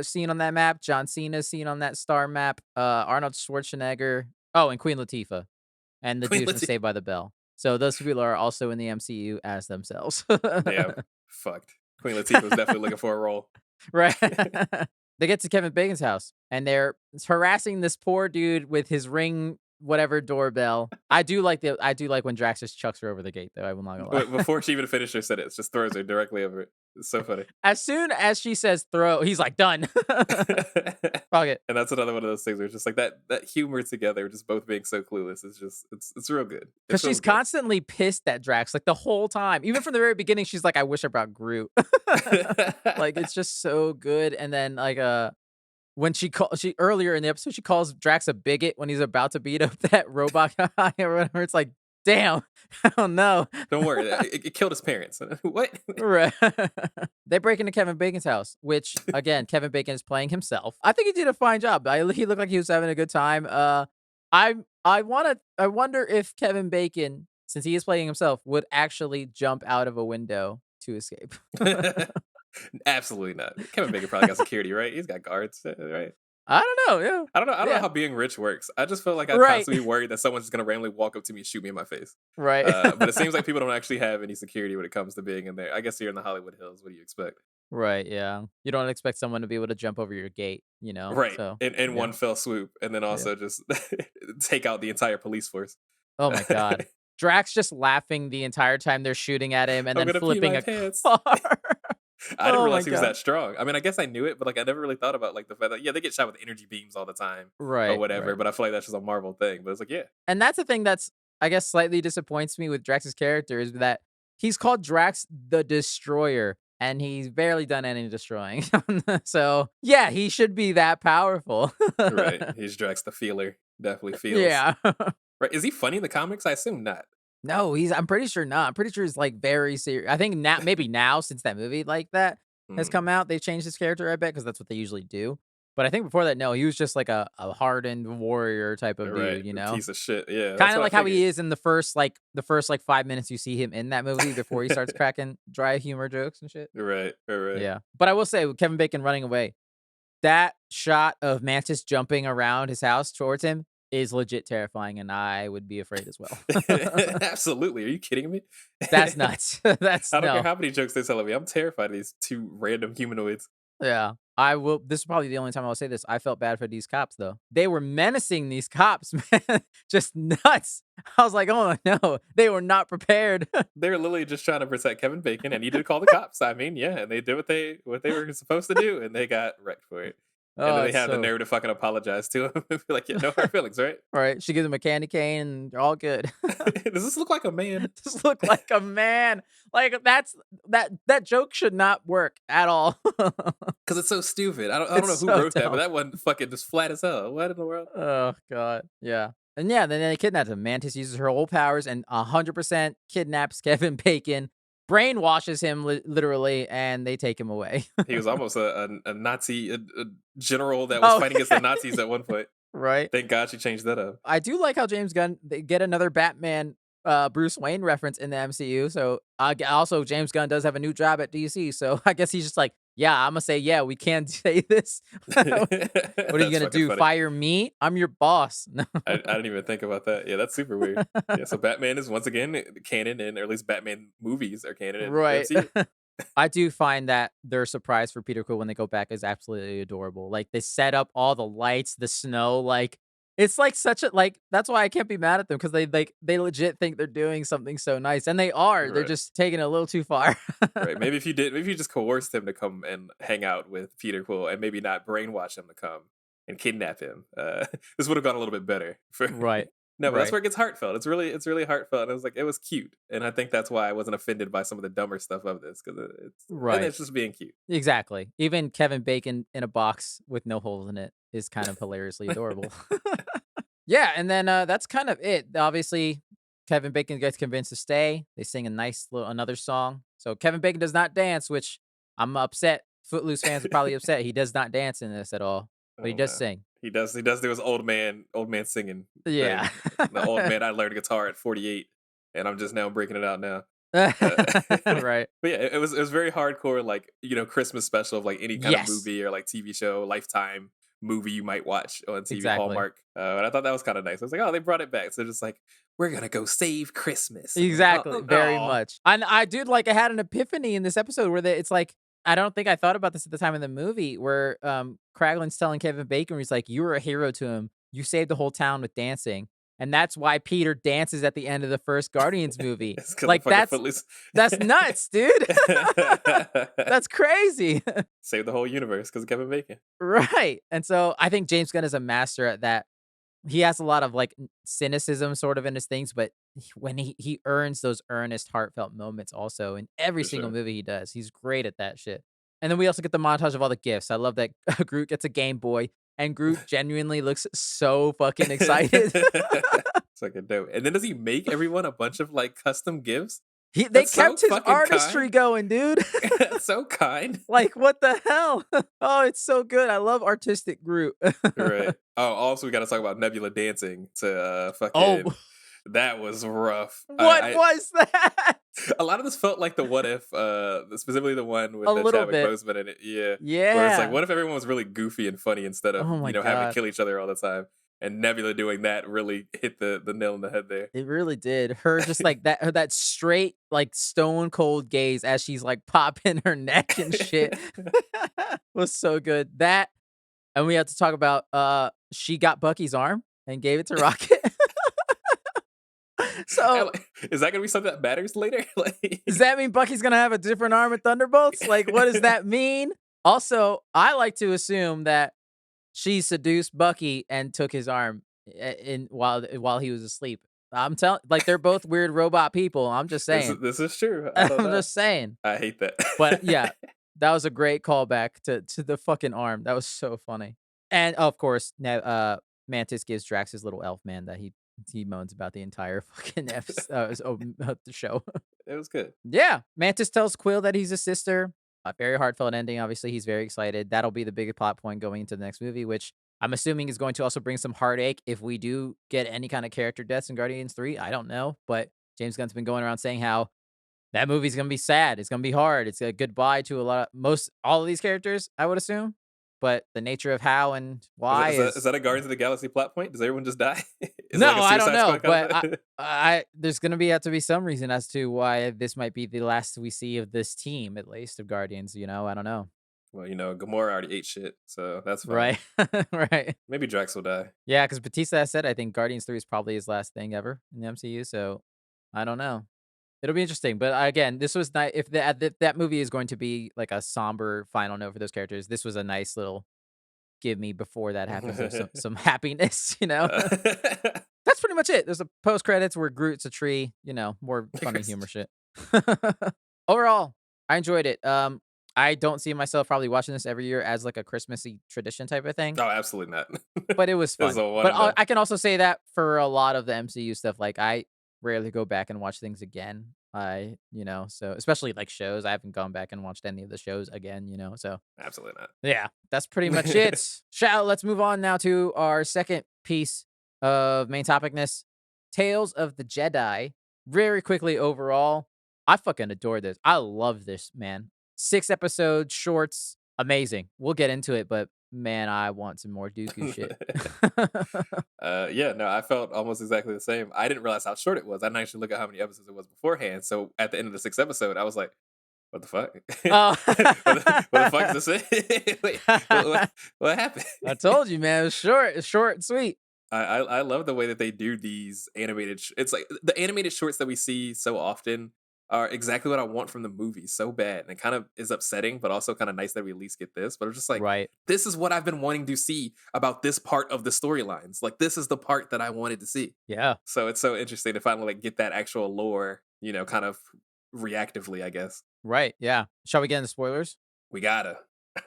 seen on that map. John Cena's seen on that star map. Arnold Schwarzenegger. Oh, and Queen Latifah. And the Queen dude from Latifah. Saved by the Bell. So those people are also in the MCU as themselves. Damn, fucked. Queen Latifah was definitely looking for a role. Right. They get to Kevin Bacon's house and they're harassing this poor dude with his Ring whatever doorbell. I do like when Drax just chucks her over the gate though. I will not gonna lie. But before she even finished her sentence, just throws her directly over it. It's so funny. As soon as she says throw, he's like done. Fuck it. And that's another one of those things where it's just like that humor together, just both being so clueless. It's just it's real good. Because she's constantly pissed at Drax like the whole time. Even from the very beginning, she's like, I wish I brought Groot. Like it's just so good. And then like when she earlier in the episode, she calls Drax a bigot when he's about to beat up that robot guy or whatever. It's like, damn, oh no. Don't worry, it killed his parents. What? Right. They break into Kevin Bacon's house, which again, Kevin Bacon is playing himself. I think he did a fine job. He looked like he was having a good time. I wonder if Kevin Bacon, since he is playing himself, would actually jump out of a window to escape. Absolutely not. Kevin Bacon probably got security, right? He's got guards, right? I don't know. Yeah. I don't know Yeah. how being rich works. I just feel like I'd Right. constantly be worried that someone's just gonna randomly walk up to me and shoot me in my face. Right. But it seems like people don't actually have any security when it comes to being in there. I guess you're in the Hollywood Hills. What do you expect? Right. Yeah. You don't expect someone to be able to jump over your gate, you know? Right. So, In yeah. one fell swoop, and then also just take out the entire police force. Oh my God. Drax just laughing the entire time they're shooting at him and I'm then gonna pee flipping my a pants. car. I didn't Oh realize my he was God. that strong. I mean, I guess I knew it, but like I never really thought about like the fact that they get shot with energy beams all the time Right. or whatever. Right. But I feel like that's just a Marvel thing. But it's like, yeah, And that's the thing that's, I guess, slightly disappoints me with Drax's character is that he's called Drax the Destroyer and he's barely done any destroying. So, yeah, he should be that powerful. right. He's Drax the Feeler. Definitely feels. Yeah. Right. Is he funny in the comics? I assume not. No, I'm pretty sure not. I'm pretty sure he's like very serious. I think now, maybe now, since that movie like that has Hmm. come out, they've changed his character, I bet, because that's what they usually do. But I think before that, no, he was just like a hardened warrior type of Right. dude, you know? Piece of shit. Yeah. that's Kind of what I like how he figured. is in the first 5 minutes you see him in that movie before he starts cracking dry humor jokes and shit. Right. Right. Yeah. But I will say, with Kevin Bacon running away, that shot of Mantis jumping around his house towards him is legit terrifying, and I would be afraid as well. Absolutely. Are you kidding me? That's nuts. That's I don't care no. how many jokes they're telling me. I'm terrified of these two random humanoids. Yeah. I will. This is probably the only time I'll say this. I felt bad for these cops, though. They were menacing these cops, man. Just nuts. I was like, oh no, they were not prepared. They're literally just trying to protect Kevin Bacon and needed to call the cops. I mean, yeah, and they did what they were supposed to do, and they got wrecked for it. And then they it's have the so- nerve to fucking apologize to him and be like, yeah, no hard feelings, right? All right. She gives him a candy cane, and they're all good. Does this look like a man? Just look like a man. Like that joke should not work at all. Because it's so stupid. I don't know It's who so wrote that, but dumb. that one fucking just flat as hell. What in the world? Oh God. Yeah. And yeah, then they kidnap him. Mantis uses her old powers and 100% kidnaps Kevin Bacon, brainwashes him literally, and they take him away. He was almost a Nazi a general that was Oh, fighting against the Nazis at one point. Right. Thank God she changed that up. I do like how James Gunn they get another Batman Bruce Wayne reference in the MCU. So also James Gunn does have a new job at DC. So I guess he's just like, yeah, I'm gonna say, yeah, we can say this. What are you gonna do? Fire me? I'm your boss. No. I didn't even think about that. Yeah, that's super weird. Yeah, so Batman is once again canon, or at least Batman movies are canon. In Right. the MCU. I do find that their surprise for Peter Quill when they go back is absolutely adorable. Like they set up all the lights, the snow, like it's like such a like that's why I can't be mad at them because they legit think they're doing something so nice. And they are. They're Right. just taking it a little too far. Right. Maybe if you just coerced him to come and hang out with Peter Quill and maybe not brainwash him to come and kidnap him, this would have gone a little bit better. Right. No, but that's Right. where it gets heartfelt. It's really heartfelt. And it was like it was cute, and I think that's why I wasn't offended by some of the dumber stuff of this because Right. it's just being cute. Exactly. Even Kevin Bacon in a box with no holes in it is kind of hilariously adorable. Yeah, and then that's kind of it. Obviously, Kevin Bacon gets convinced to stay. They sing a nice little another song. So Kevin Bacon does not dance, which I'm upset. Footloose fans are probably upset. He does not dance in this at all, but he Oh does no, sing. he does do his old man singing Yeah. thing. The old man I learned guitar at 48, and I'm just now breaking it out now. But Right. yeah, it was very hardcore, like Christmas special of like any kind of Yes. movie or like TV show, Lifetime movie you might watch on TV, Exactly. Hallmark. And I thought that was kind of nice. I was like, oh, they brought it back. So just like we're gonna go save Christmas. And I'm like, Exactly, very much. And I dude, like, I had an epiphany in this episode where it's like I don't think I thought about this at the time in the movie where Kraglin's telling Kevin Bacon, where he's like, "You were a hero to him. You saved the whole town with dancing." And that's why Peter dances at the end of the first Guardians movie. it's because of Like fucking Footloose. that's nuts, dude. That's crazy. Save the whole universe because of Kevin Bacon. Right. And so I think James Gunn is a master at that. He has a lot of like cynicism sort of in his things, but when he earns those earnest, heartfelt moments also in every For single sure. movie he does. He's great at that shit. And then we also get the montage of all the gifts. I love that Groot gets a Game Boy and Groot genuinely looks so fucking excited. It's like a dope. And then does he make everyone a bunch of like custom gifts? They That's so kept his fucking artistry kind. going, dude. That's so kind. Like, what the hell? Oh, it's so good. I love artistic Groot. Right. Oh, also we got to talk about Nebula dancing to Oh, fucking. That was rough. what was that? A lot of this felt like the what if, specifically the one with A the little Chadwick bit. Boseman in it. Yeah, where it's like, Yeah. what if everyone was really goofy and funny instead of Oh my having to God. kill each other all the time? And Nebula doing that really hit the nail on the head there. It really did. Her just like that straight, like stone cold gaze as she's like popping her neck and shit was so good. That, and we have to talk about she got Bucky's arm and gave it to Rocket. So Is that gonna be something that matters later? Like, does that mean Bucky's gonna have a different arm at Thunderbolts? Like, what does that mean? Also, I like to assume that she seduced Bucky and took his arm in while he was asleep. I'm telling, like, they're both weird robot people. I'm just saying. this is true. I don't I'm know. just saying. I hate that. But yeah, that was a great callback to the fucking arm. That was so funny. And of course, Mantis gives Drax his little elf man that he moans about the entire fucking the show. It was good. Yeah, Mantis tells Quill that he's a sister. A very heartfelt ending. Obviously, he's very excited. That'll be the big plot point going into the next movie, which I'm assuming is going to also bring some heartache if we do get any kind of character deaths in Guardians 3. I don't know, but James Gunn's been going around saying how that movie's gonna be sad. It's gonna be hard. It's a goodbye to all of these characters, I would assume. But the nature of how and why Is that a Guardians of the Galaxy plot point? Does everyone just die? Is it no, like a I don't Suicide know. Squad kind But of I there's gonna have to be some reason as to why this might be the last we see of this team, at least of Guardians. I don't know. Well, Gamora already ate shit, so that's fine. Right, right. Maybe Drax will die. Yeah, because Batista has said I think Guardians 3 is probably his last thing ever in the MCU. So I don't know. It'll be interesting, but again, this was nice. If that movie is going to be like a somber final note for those characters, this was a nice little give me before that happens of some happiness. That's pretty much it. There's a post credits where Groot's a tree. More funny humor shit. Overall, I enjoyed it. I don't see myself probably watching this every year as like a Christmassy tradition type of thing, No, absolutely not. but it was This is fun. a one But and done. I can also say that for a lot of the MCU stuff, like I rarely go back and watch things again. So especially like shows, I haven't gone back and watched any of the shows again. So Absolutely not. yeah, that's pretty much it. Let's move on now to our second piece of main topicness, Tales of the Jedi. Very quickly overall, I fucking adore this. I love this, man. 6 episodes, shorts, amazing. We'll get into it, but man, I want some more Dooku shit. Yeah, no, I felt almost exactly the same. I didn't realize how short it was. I didn't actually look at how many episodes it was beforehand. So at the end of the 6th episode, I was like, what the fuck? Oh. What the fuck is this? Wait, what happened? I told you, man. It was short. It's short and sweet. I love the way that they do these animated. It's like the animated shorts that we see so often are exactly what I want from the movie so bad. And it kind of is upsetting, but also kind of nice that we at least get this. But I'm just like, Right. this is what I've been wanting to see about this part of the storylines. Like, this is the part that I wanted to see. Yeah. So it's so interesting to finally like get that actual lore, kind of reactively, I guess. Right. Yeah. Shall we get into spoilers? We gotta.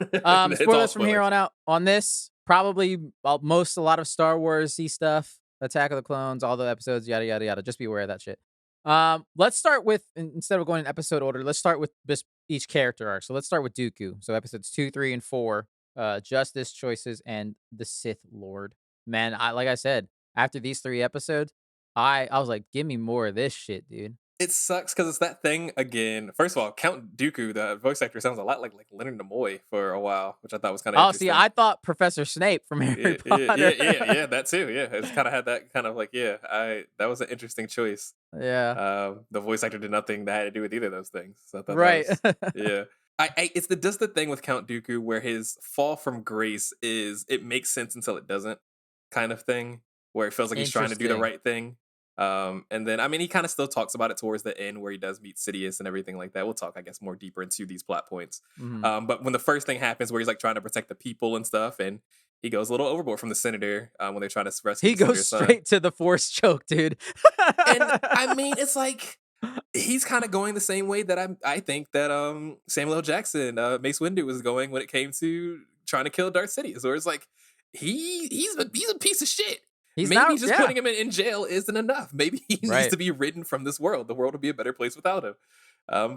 It's all Spoilers from here spoilers. on out on this. Probably a lot of Star Wars-y stuff, Attack of the Clones, all the episodes, yada yada yada. Just be aware of that shit. Let's start with instead of going in episode order, let's start with just each character arc. So let's start with Dooku. So episodes 2, 3, and 4, Justice Choices and the Sith Lord. Man, like I said, after these 3 episodes, I was like, give me more of this shit, dude. It sucks because it's that thing again. First of all, Count Dooku, the voice actor, sounds a lot like Leonard Nimoy for a while, which I thought was kind of Oh, see, interesting. I thought Professor Snape from Harry Yeah, Potter. yeah, that too. Yeah, it's kind of had that kind of like, I that was an interesting choice. Yeah. The voice actor did nothing that had to do with either of those things. So I thought that Right. was, yeah. It's does the thing with Count Dooku where his fall from grace is it makes sense until it doesn't, kind of thing, where it feels like he's trying to do the Interesting. right thing. And then I mean he kind of still talks about it towards the end where he does meet Sidious and everything like that. We'll talk, I guess, more deeper into these plot points. Mhm. But when the first thing happens where he's like trying to protect the people and stuff, and he goes a little overboard from the senator when they're trying to rescue He the goes senator's son. straight to the force choke, dude. And I mean, it's like he's kind of going the same way that I think that Samuel L. Jackson, Mace Windu was going when it came to trying to kill Darth Sidious. Where it's like he's a piece of shit. He's Maybe not just yeah. putting him in jail isn't enough. Maybe he needs Right. to be ridden from this world. The world would be a better place without him.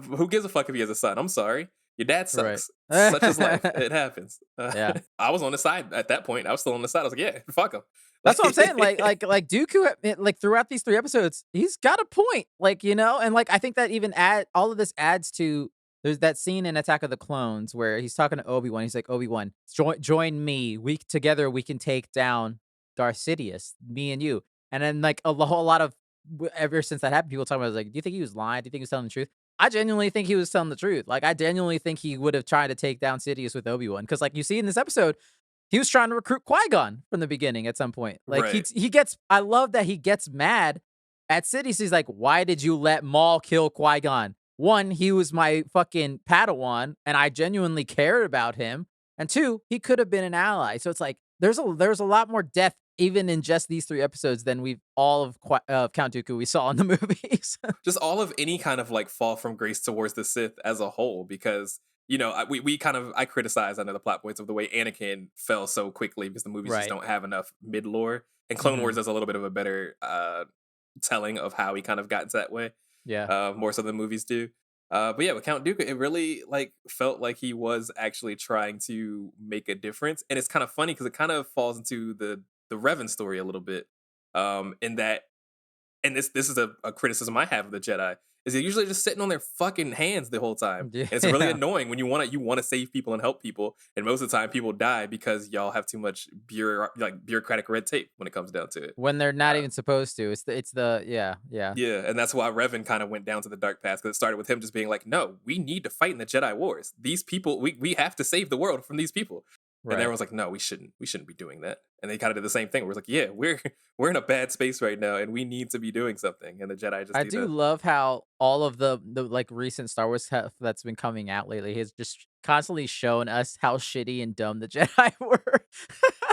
Who gives a fuck if he has a son? I'm sorry. Your dad Right. sucks. Such is life. It happens. Yeah. I was on the side at that point. I was still on the side. I was like, yeah, fuck him. That's what I'm saying. Like Dooku, like throughout these 3 episodes, he's got a point. And like I think that even all of this adds to. There's that scene in Attack of the Clones where he's talking to Obi-Wan. He's like, Obi-Wan, join me. Together we can take down Darth Sidious, me and you. And then like a whole lot of ever since that happened, people talking about like, do you think he was lying? Do you think he was telling the truth? I genuinely think he was telling the truth. Like I genuinely think he would have tried to take down Sidious with Obi-Wan because like you see in this episode, he was trying to recruit Qui-Gon from the beginning at some point. Like Right. he gets. I love that he gets mad at Sidious. He's like, why did you let Maul kill Qui-Gon? One, he was my fucking Padawan, and I genuinely cared about him. And 2, he could have been an ally. So it's like there's a lot more depth even in just these 3 episodes than we've all of Count Dooku we saw in the movies. Just all of any kind of like fall from grace towards the Sith as a whole, because we kind of I criticize under the plot points of the way Anakin fell so quickly because the movies just Right. don't have enough mid lore, and Clone Mhm. Wars does a little bit of a better telling of how he kind of got into that way, Yeah. more so than movies do. But yeah, with Count Dooku, it really like felt like he was actually trying to make a difference, and it's kind of funny because it kind of falls into the Revan story a little bit, in that, and this is a criticism I have of the Jedi, is they're usually just sitting on their fucking hands the whole time. Yeah. And it's really annoying when you want to save people and help people, and most of the time people die because y'all have too much bureaucratic red tape when it comes down to it. When they're not Uh, even supposed to. It's the yeah. Yeah, and that's why Revan kind of went down to the dark path, because it started with him just being like, "No, we need to fight in the Jedi Wars. These people, we have to save the world from these people." And Right. everyone's like, "No, we shouldn't be doing that." And they kind of did the same thing. Where it's like, "Yeah, we're in a bad space right now, and we need to be doing something." And the Jedi just I need do to. love how all of the like recent Star Wars stuff that's been coming out lately has just constantly shown us how shitty and dumb the Jedi were.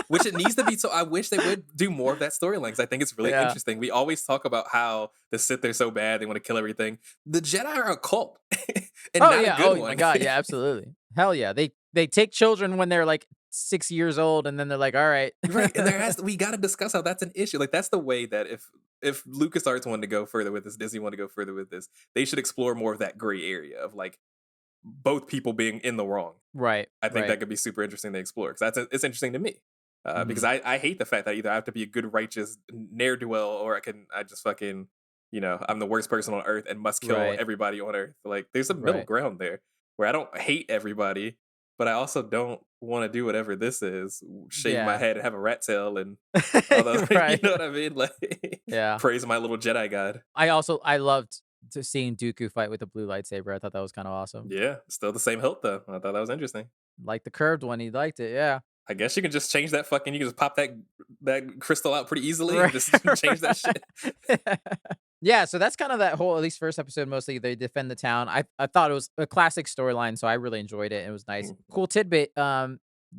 Which it needs to be. So I wish they would do more of that storyline, because I think it's really Yeah. interesting. We always talk about how the Sith are so bad, they want to kill everything. The Jedi are a cult, and Oh not yeah. a good Oh one. my god. Yeah. Absolutely. Hell yeah. They take children when they're like 6 years old, and then they're like, all right. Right, and we got to discuss how that's an issue. Like that's the way that if LucasArts wanted to go further with this, Disney wanted to go further with this, they should explore more of that gray area of like both people being in the wrong. Right. I think that Right. could be super interesting to explore, because it's interesting to me. Because Mhm. I hate the fact that either I have to be a good righteous ne'er do well, or I just fucking I'm the worst person on earth and must kill Right. everybody on earth. Like there's a middle Right. ground there where I don't hate everybody, but I also don't want to do whatever this is, shave my Yeah. head and have a rat tail and although you Right. know what I mean, like Yeah. praise my little Jedi god. I loved seeing Dooku fight with the blue lightsaber. I thought that was kind of awesome. Yeah, still the same hilt though. I thought that was interesting. Like the curved one, he liked it. Yeah. I guess you can just change that you can just pop that crystal out pretty easily and Right. just change that shit. Yeah, so that's kind of that whole, at least first episode, mostly they defend the town. I thought it was a classic storyline, so I really enjoyed it. It was nice. Mhm. Cool tidbit.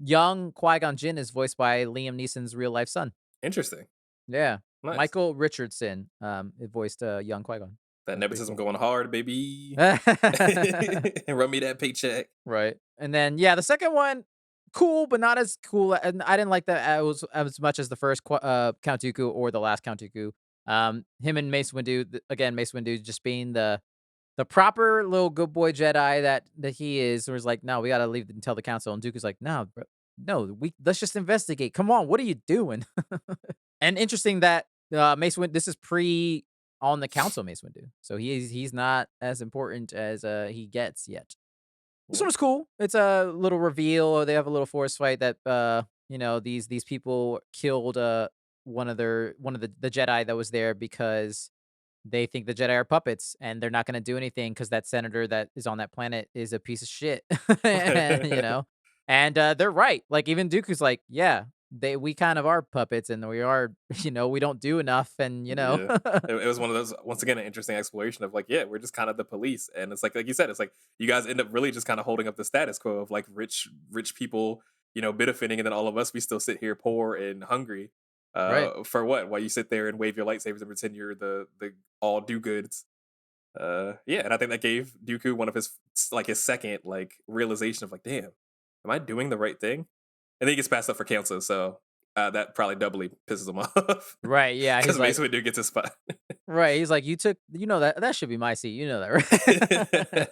Young Qui-Gon Jinn is voiced by Liam Neeson's real life son. Interesting. Yeah. Nice. Michael Richardson, it voiced young Qui-Gon. That That's pretty nepotism cool. going hard, baby. Run me that paycheck. Right. And then yeah, the second one, cool, but not as cool. And I didn't like that as much as the first Count Dooku or the last Count Dooku. Him and Mace Windu, again, Mace Windu just being the proper little good boy Jedi that he is, was like, no, we gotta leave and tell the council. And Dooku's like, no, bro, no, let's just investigate. Come on, what are you doing? And interesting that Mace Windu, this is pre on the council Mace Windu, so he's not as important as he gets yet. This one Yeah. was cool. It's a little reveal. They have a little force fight that these people killed one of the Jedi that was there because they think the Jedi are puppets and they're not going to do anything because that senator that is on that planet is a piece of shit. And, and they're right. Like even Dooku's like, yeah, we kind of are puppets and we are, we don't do enough. And Yeah. It was one of those, once again, an interesting exploration of like, yeah, we're just kind of the police. And it's like you said, it's like you guys end up really just kind of holding up the status quo of like rich people, benefiting. And then all of us, we still sit here poor and hungry. Right. For what? While you sit there and wave your lightsabers and pretend you're the all do goods. Yeah. And I think that gave Dooku one of his second like realization of like, damn, am I doing the right thing? And then he gets passed up for council. So that probably doubly pisses him off. Right. Yeah. He's Because like, Mace Windu gets a spot. right. He's like, you took, that should be my seat. You know that, right?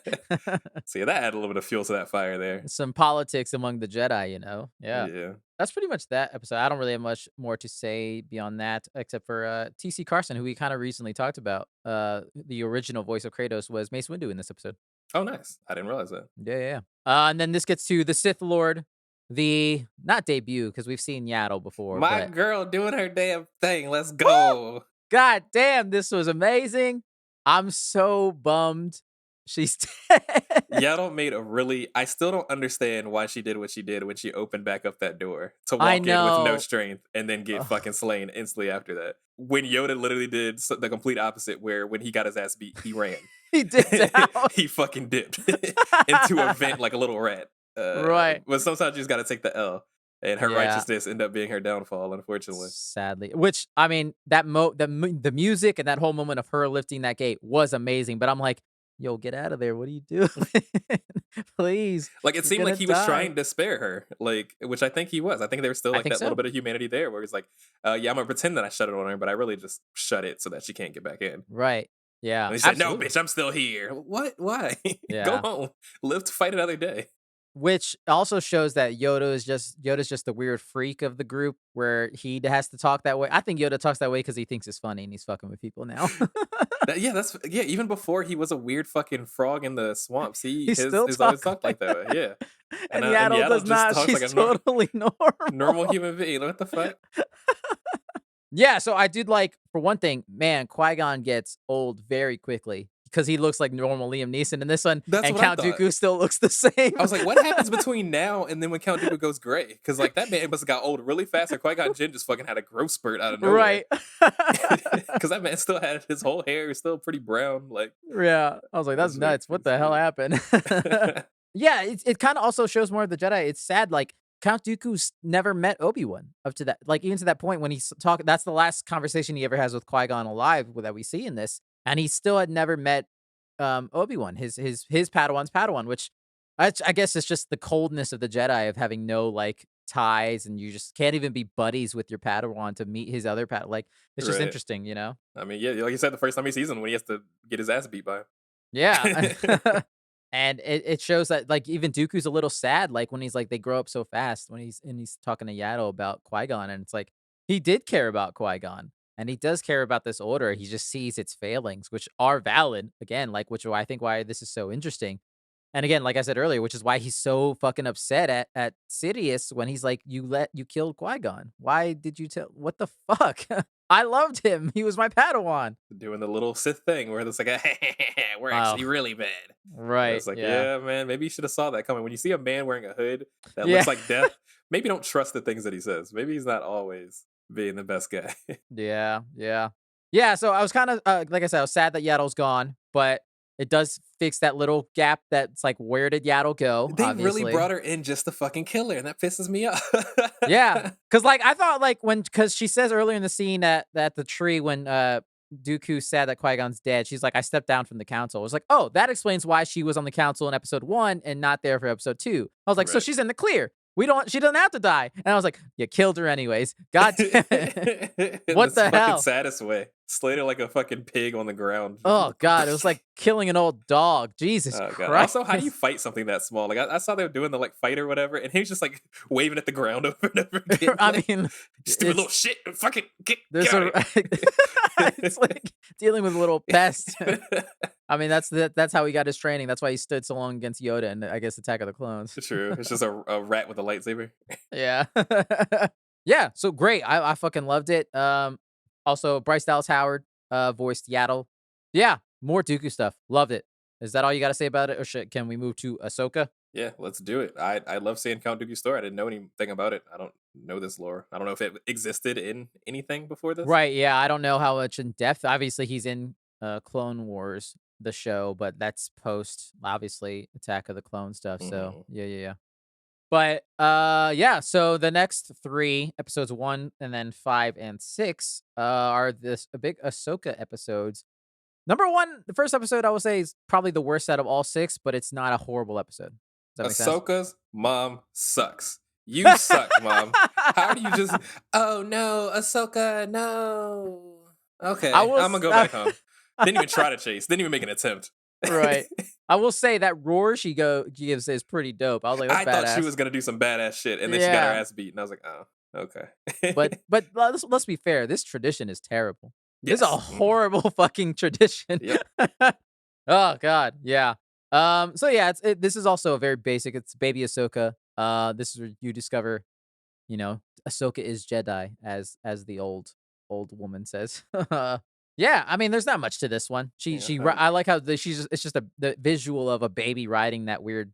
So yeah, that added a little bit of fuel to that fire there. Some politics among the Jedi. Yeah. Yeah. That's pretty much that episode. I don't really have much more to say beyond that, except for TC Carson, who we kind of recently talked about. The original voice of Kratos was Mace Windu in this episode. Oh, nice. I didn't realize that. Yeah. And then this gets to the Sith Lord, the not debut because we've seen Yaddle before, My but girl doing her damn thing. Let's woo! go. God damn, this was amazing. I'm so bummed she's dead. Yaddle made a really. I still don't understand why she did what she did when she opened back up that door to I walk in with no know. strength and then get Ugh, fucking slain instantly after that. When Yoda literally did the complete opposite, where when he got his ass beat, he ran. he dipped out. He fucking dipped into a vent like a little rat. Right. But sometimes you just got to take the L, and her Yeah. righteousness end up being her downfall, unfortunately. Sadly, which I mean, the music and that whole moment of her lifting that gate was amazing. But I'm like, yo, get out of there! What are you doing? Please, Like it you're seemed gonna like he was die. trying to spare her, like which I think he was. I think there was still I like think that little so. bit of humanity there, where he's like, "Yeah, I'm gonna pretend that I shut it on her, but I really just shut it so that she can't get back in." Right? Yeah, And he said, "No, absolutely. bitch, I'm still here." What? Why? Go Yeah. home. Live to fight another day. Which also shows that Yoda's just the weird freak of the group, where he has to talk that way. I think Yoda talks that way because he thinks it's funny and he's fucking with people now. Yeah. Even before he was a weird fucking frog in the swamps, he He his still his always talks talked like like that way. that. Yeah, and And Yaddle Yaddle does just not. talks like She's a totally normal normal. human being. What the fuck? Yeah, so I did like, for one thing, man, Qui-Gon gets old very quickly because he looks like normal Liam Neeson in this one, That's and what I Count thought. Dooku still looks the same. I was like, what happens between now and then when Count Dooku goes gray? Because like that man must have got old really fast, or Qui-Gon Jinn just fucking had a growth spurt out of nowhere. Right. Because that man still had his whole hair is still pretty brown. Like Yeah. I was like, that's that's very nuts. What the hell crazy. happened? Yeah, it kind of also shows more of the Jedi. It's sad, like Count Dooku's never met Obi-Wan up to that, like even to that point when he's talking. That's the last conversation he ever has with Qui-Gon alive that we see in this, and he still had never met Obi-Wan, his Padawan's Padawan, which I guess it's just the coldness of the Jedi of having no like ties, and you just can't even be buddies with your Padawan to meet his other Padawan. Like it's just Right. interesting. I mean, yeah, like you said, the first time he sees him when he has to get his ass beat by Yeah. him. And it shows that, like, even Dooku's a little sad, like, when he's like, they grow up so fast when he's talking to Yaddle about Qui-Gon, and it's like, he did care about Qui-Gon, and he does care about this order, he just sees its failings, which are valid, again, like, which I think why this is so interesting. And again, like I said earlier, which is why he's so fucking upset at Sidious when he's like, you killed Qui-Gon. Why did you tell what the fuck? I loved him. He was my Padawan. Doing the little Sith thing where it's like, we're Oh, actually really bad. And right. it's like, Yeah. yeah, man, maybe you should have saw that coming. When you see a man wearing a hood that Yeah. looks like death, maybe don't trust the things that he says. Maybe he's not always being the best guy. Yeah. Yeah, so I was kind of like I said, I was sad that Yaddle's gone, but it does fix that little gap that's like, where did Yaddle go? They really Obviously. brought her in just to fucking kill her, and that pisses me off. Yeah, because like I thought like because she says earlier in the scene that the tree when Dooku said that Qui-Gon's dead, she's like, I stepped down from the council. I was like, oh, that explains why she was on the council in episode 1 and not there for episode 2. I was like, so Right. she's in the clear. She doesn't have to die. And I was like, you killed her anyways. God damn it. In What the the fucking hell? saddest way. Slayed her like a fucking pig on the ground. Oh god, it was like killing an old dog. Jesus Oh god. Christ. Also, how do you fight something that small? Like I saw they were doing the like fight or whatever, and he was just like waving at the ground over and over again. I Like, mean, stupid little shit. Fucking get there's out a of here. it's like dealing with a little pest. I mean, that's how he got his training. That's why he stood so long against Yoda and I guess Attack of the Clones. True. It's just a rat with a lightsaber. Yeah. Yeah, so great. I fucking loved it. Also Bryce Dallas Howard voiced Yaddle. Yeah, more Dooku stuff. Loved it. Is that all you got to say about it, or can we move to Ahsoka? Yeah, let's do it. I love seeing Count Dooku's story. I didn't know anything about it. I don't know this lore. I don't know if it existed in anything before this. Right, yeah, I don't know how much in depth. Obviously, he's in Clone Wars, the show, but that's post obviously Attack of the Clone stuff. So Mhm. yeah. But yeah, so the next 3 episodes, 1 and then 5 and 6 are this a big Ahsoka episodes. Number 1, the first episode I would say is probably the worst out of all 6, but it's not a horrible episode. Does that make sense? Ahsoka's mom sucks. You suck, mom. How do you just? Oh no, Ahsoka, no. Okay, I I'm will gonna go back home. Didn't even try to chase. Didn't even make an attempt. right. I will say that roar she gives is pretty dope. I was like, that's I thought she badass. was gonna do some badass shit, and then she got her Yeah. ass beat, and I was like, oh, okay. But let's be fair. This tradition is terrible. This is a Yes. horrible fucking tradition. Yep. Oh god, yeah. So yeah, this is also a very basic. It's baby Ahsoka. This is where you discover, Ahsoka is Jedi, as the old woman says. Yeah, I mean, there's not much to this one. Yeah, I like how it's just the visual of a baby riding that weird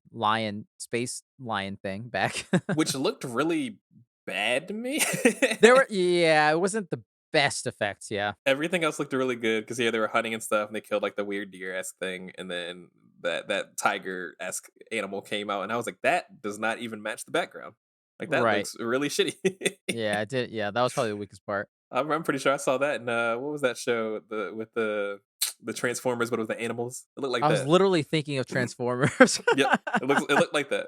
space lion thing back. which looked really bad to me. Yeah, it wasn't the best effects. Yeah, Everything else looked really good because they were hunting and stuff, and they killed like the weird deer esque thing, and then that tiger esque animal came out, and I was like, that does not even match the background. Like that right. looks really shitty. Yeah, it did. Yeah, that was probably the weakest part. I'm pretty sure I saw that in what was that show with the Transformers, but it was the animals. It looked like I was that. literally thinking of Transformers. Yep, it looked like that.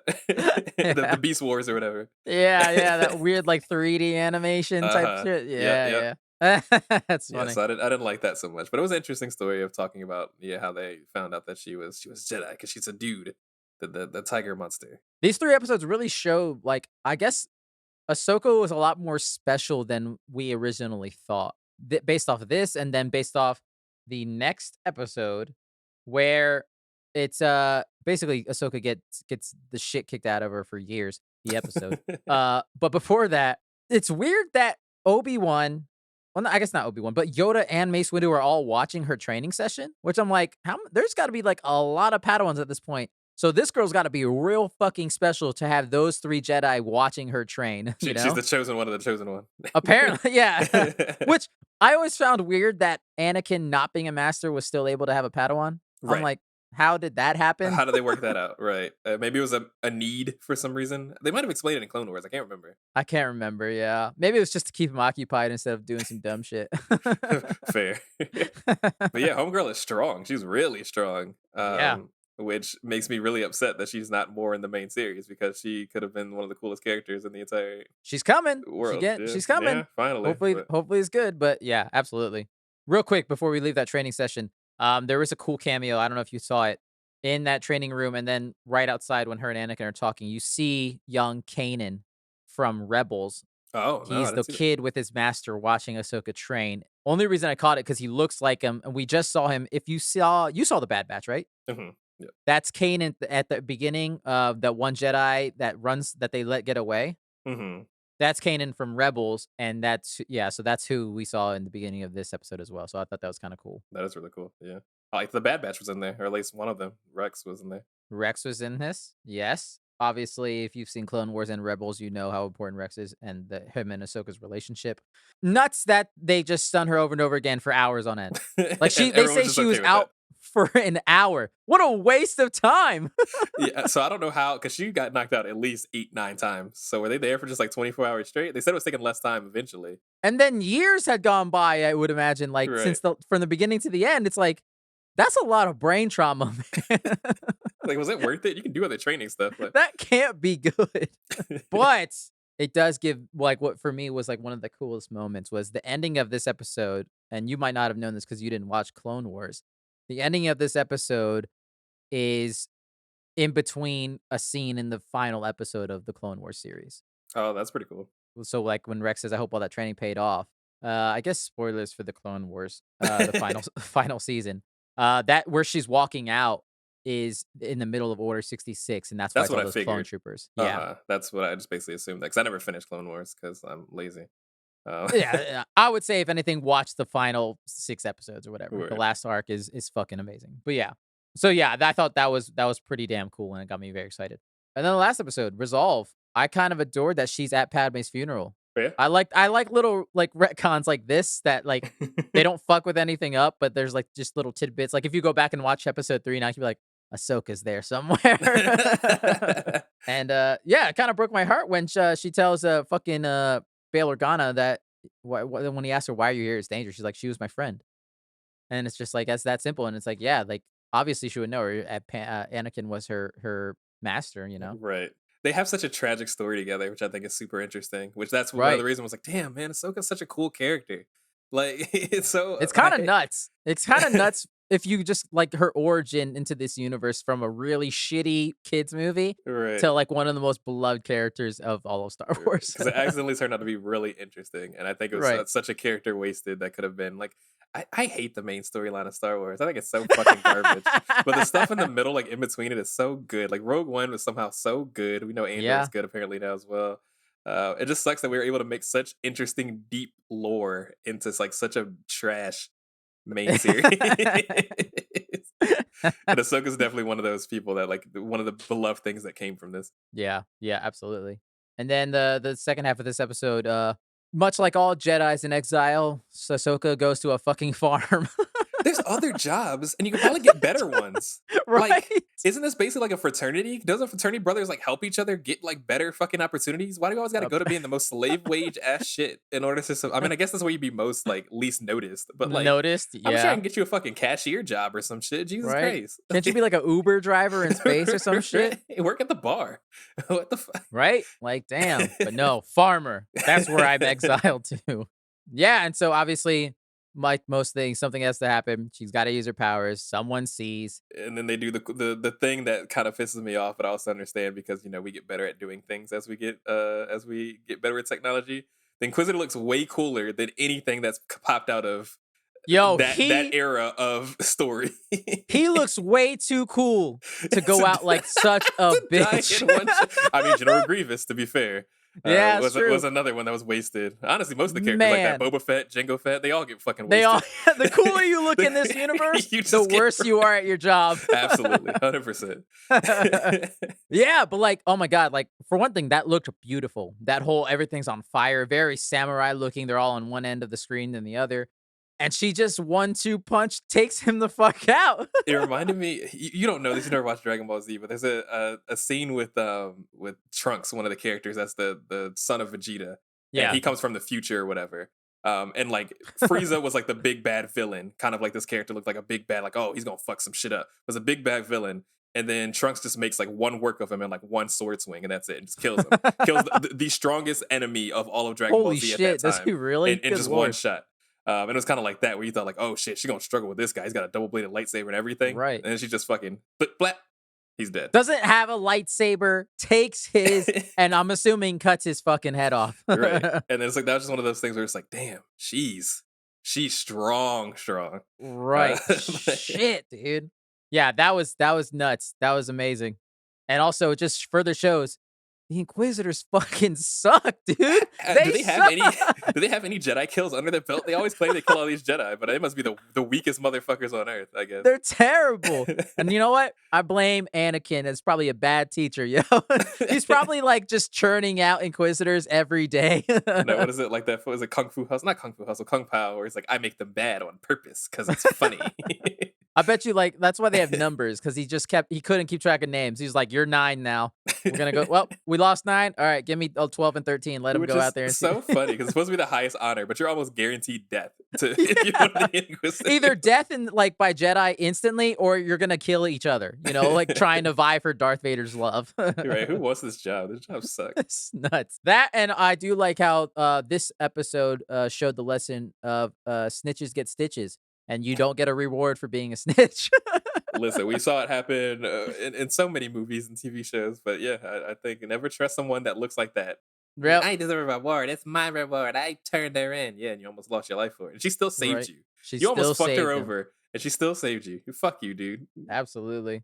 Yeah. The Beast Wars or whatever. Yeah, that weird like 3D animation type shit. Yep. Yeah. That's Yeah, funny. so I didn't like that so much, but it was an interesting story of talking about how they found out that she was Jedi because she's a dude, the tiger monster. These 3 episodes really show, like, I guess Ahsoka was a lot more special than we originally thought. Based off of this, and then based off the next episode, where it's basically Ahsoka gets the shit kicked out of her for years. The episode, but before that, it's weird that Obi-Wan, well, I guess not Obi-Wan, but Yoda and Mace Windu are all watching her training session, which I'm like, there's got to be like a lot of Padawans at this point. So this girl's got to be real fucking special to have those 3 Jedi watching her train, you know? She's the chosen one of the chosen one. Apparently, yeah. Which I always found weird that Anakin not being a master was still able to have a Padawan. I'm Right. like, how did that happen? How did they work that out? Right. Maybe it was a need for some reason. They might have explained it in Clone Wars. I can't remember. I can't remember, yeah. Maybe it was just to keep him occupied instead of doing some dumb shit. Fair. But yeah, Homegirl is strong. She's really strong. Yeah. Which makes me really upset that she's not more in the main series because she could have been one of the coolest characters in the entire She's coming. world. She's coming. Yeah, finally. Hopefully it's good, but yeah, absolutely. Real quick before we leave that training session, there was a cool cameo. I don't know if you saw it in that training room, and then right outside when her and Anakin are talking, you see young Kanan from Rebels. Oh, no, I He's didn't the see that. kid with his master watching Ahsoka train. Only reason I caught it because he looks like him, and we just saw him. If you saw the Bad Batch, right? Mhm. Yeah. That's Kanan at the beginning of that one Jedi that they let get away. Mm-hmm. That's Kanan from Rebels, and so that's who we saw in the beginning of this episode as well. So I thought that was kind of cool. That is really cool. Yeah. I like the Bad Batch was in there, or at least one of them. Rex was in there. Rex was in this, yes. Obviously, if you've seen Clone Wars and Rebels, you know how important Rex is and him and Ahsoka's relationship. Nuts that they just stun her over and over again for hours on end. Like And they everyone's say just she okay was with that. out for an hour. What a waste of time. Yeah, so I don't know how, because she got knocked out at least 8, 9 times. So were they there for just like 24 hours straight? They said it was taking less time eventually. And then years had gone by, I would imagine, like Right. from the beginning to the end. It's like, that's a lot of brain trauma, man. Like, was it worth it? You can do other training stuff, but That can't be good. But it does give, like, what for me was like one of the coolest moments was the ending of this episode. And you might not have known this because you didn't watch Clone Wars. The ending of this episode is in between a scene in the final episode of the Clone Wars series. oh, that's pretty cool. So, like, when Rex says, "I hope all that training paid off." I guess spoilers for the Clone Wars, the final final season. That where she's walking out is in the middle of Order 66, and that's why That's it's what all I those clone figured. troopers. Yeah. That's what I just basically assumed. Because I never finished Clone Wars because I'm lazy. Yeah, yeah. I would say if anything, watch the final 6 episodes or whatever. The Word. last arc is fucking amazing. But yeah. So yeah, I thought that was pretty damn cool and it got me very excited. And then the last episode, Resolve. I kind of adored that she's at Padme's funeral. But yeah. I like little like retcons like this that like they don't fuck with anything up, but there's like just little tidbits. Like if you go back and watch episode 3 now, you can be like, Ahsoka's there somewhere. And yeah, it kind of broke my heart when she tells fucking Bail Organa that when he asked her why are you here, it's dangerous. She's like, she was my friend, and it's just like that's that simple. And it's like, yeah, like obviously she would know her. Anakin was her master, you know. Right. They have such a tragic story together, which I think is super interesting. Which that's one of the Right. reasons I was like, damn, man, Ahsoka's such a cool character. Like it's so It's kind of nuts. It's kind of nuts if you just like her origin into this universe from a really shitty kids movie right. to like one of the most beloved characters of all of Star Wars. Because it accidentally turned out to be really interesting, and I think it was Right. such a character wasted that could have been like. I hate the main storyline of Star Wars. I think it's so fucking garbage. But the stuff in the middle, like in between it, is so good. Like Rogue One was somehow so good. We know Andor Yeah. is good apparently now as well. It just sucks that we were able to make such interesting, deep lore into like such a trash main series. And Ahsoka's definitely one of those people that like one of the beloved things that came from this. Yeah, absolutely. And then the second half of this episode, much like all Jedis in exile, Ahsoka goes to a fucking farm. There's other jobs, and you could probably get better ones. Right? Like, isn't this basically like a fraternity? Doesn't fraternity brothers like help each other get like better fucking opportunities? Why do you always got to go to being the most slave wage ass shit in order to? I mean, I guess that's where you'd be most like least noticed. But like, Noticed, I'm sure I yeah. can get you a fucking cashier job or some shit. Jesus Right? Christ! Can't you be like an Uber driver in space or some shit? Right? Work at the bar. What the fuck? Right? Like, damn. But no, farmer. That's where I'm exiled to. Yeah, and so obviously, like most things, something has to happen. She's got to use her powers. Someone sees. And then they do the thing that kind of pisses me off, but I also understand because we get better at doing things as we get better at technology. The Inquisitor looks way cooler than anything that's popped out of Yo, that era of story. He looks way too cool to go out like such a bitch. I mean, General Grievous, to be fair. Yeah, was another one that was wasted. Honestly, most of the characters like that, Boba Fett, Jango Fett, they all get fucking wasted. They all, the cooler you look in this universe, the worse you are at your job. Absolutely, 100%. Yeah, but like, oh my god, like for one thing, that looked beautiful. That whole everything's on fire, very samurai looking. They're all on one end of the screen than the other. And she just 1-2 punch takes him the fuck out. It reminded me. You don't know this. You never watched Dragon Ball Z, but there's a scene with Trunks, one of the characters. That's the son of Vegeta. Yeah, and he comes from the future or whatever. And like Frieza was like the big bad villain, kind of like this character looked like a big bad, like he's gonna fuck some shit up. Was a big bad villain, and then Trunks just makes like one work of him and like one sword swing, and that's it, and just kills him. Kills the strongest enemy of all of Dragon Ball Z at that time. Does he really? In just one shot. And it was kind of like that, where you thought like, oh shit, she's gonna struggle with this guy. He's got a double bladed lightsaber and everything, right? And then she just fucking blat. He's dead. Doesn't have a lightsaber, takes his, and I'm assuming cuts his fucking head off. Right. And then it's like that was just one of those things where it's like, damn, she's strong. Right. Shit, dude. Yeah, that was nuts. That was amazing. And also it just further shows the Inquisitors fucking suck, dude. Do They they have any? suck. Do they have any Jedi kills under their belt? They always claim they kill all these Jedi, but they must be the weakest motherfuckers on Earth, I guess. They're terrible. And you know what? I blame Anakin. It's probably a bad teacher, yo. He's probably like just churning out Inquisitors every day. No, what is it like that? What is it, Kung Fu Hustle? Not Kung Fu Hustle, Kung Pao, where it's like, I make them bad on purpose because it's funny. I bet you like that's why they have numbers, because he couldn't keep track of names. He's like, you're 9 now. We're gonna go. Well, we lost 9. All right, give me 12 and 13. Let him Which go is out there and so see. funny because it's supposed to be the highest honor, but you're almost guaranteed death to if you're one of the Inquisitors. Either death and like by Jedi instantly, or you're gonna kill each other. You know, like trying to vie for Darth Vader's love. Right? Who wants this job? This job sucks. It's nuts. That, and I do like how this episode showed the lesson of snitches get stitches, and you don't get a reward for being a snitch. Listen, we saw it happen in so many movies and TV shows, but yeah, I think never trust someone that looks like that. Yep. I deserve a reward. It's my reward. I turned her in. Yeah, and you almost lost your life for it. And she still saved Right. you. She You almost still fucked her saved him. over, and she still saved you. Fuck you, dude. Absolutely.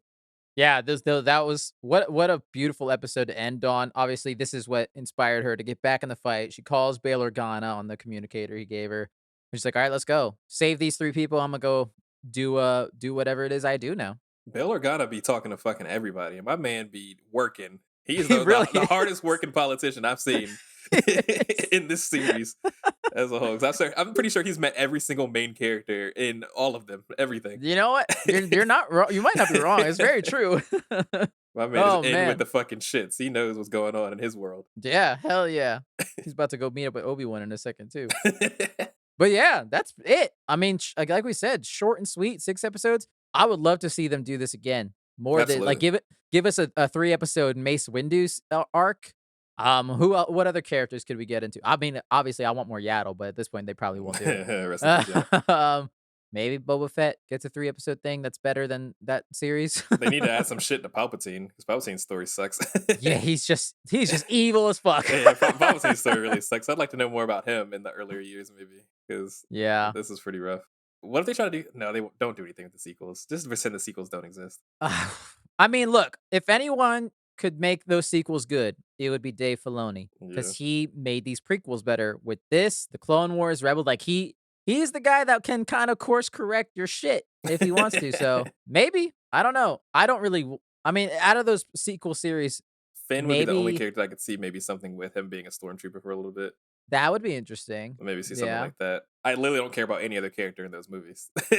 Yeah, that was what a beautiful episode to end on. Obviously, this is what inspired her to get back in the fight. She calls Bail Organa on the communicator he gave her. She's like, "All right, let's go. Save these 3 people. I'm gonna go do whatever it is I do now." Bail Organa be talking to fucking everybody, and my man be working. He's He the, really the hardest is. working politician I've seen in this series as a whole. 'Cause I'm pretty sure he's met every single main character in all of them, everything. You know what? You're not wrong. You might not be wrong. It's very true. My man Oh, is in man. with the fucking shits. He knows what's going on in his world. Yeah, hell yeah. He's about to go meet up with Obi-Wan in a second too. But yeah, that's it. I mean, like we said, short and sweet, 6 episodes. I would love to see them do this again. More than like Absolutely. give us a 3-episode Mace Windu's arc. What other characters could we get into? I mean, obviously I want more Yaddle, but at this point they probably won't do it. Rest in peace, yeah. Maybe Boba Fett gets a 3-episode thing that's better than that series. They need to add some shit to Palpatine because Palpatine's story sucks. Yeah, he's just evil as fuck. Yeah, Palpatine's story really sucks. I'd like to know more about him in the earlier years, maybe, because Yeah. this is pretty rough. What if they try to do? No, they don't do anything with the sequels. Just pretend the sequels don't exist. I mean, look, if anyone could make those sequels good, it would be Dave Filoni, Yeah. because he made these prequels better with this, the Clone Wars, Rebel. Like he's the guy that can kind of course correct your shit if he wants to. So maybe, I don't know. I don't really. I mean, out of those sequel series, Finn would be the only maybe character I could see maybe something with him being a stormtrooper for a little bit. that would be interesting. Maybe see something Yeah. like that. I literally don't care about any other character in those movies. To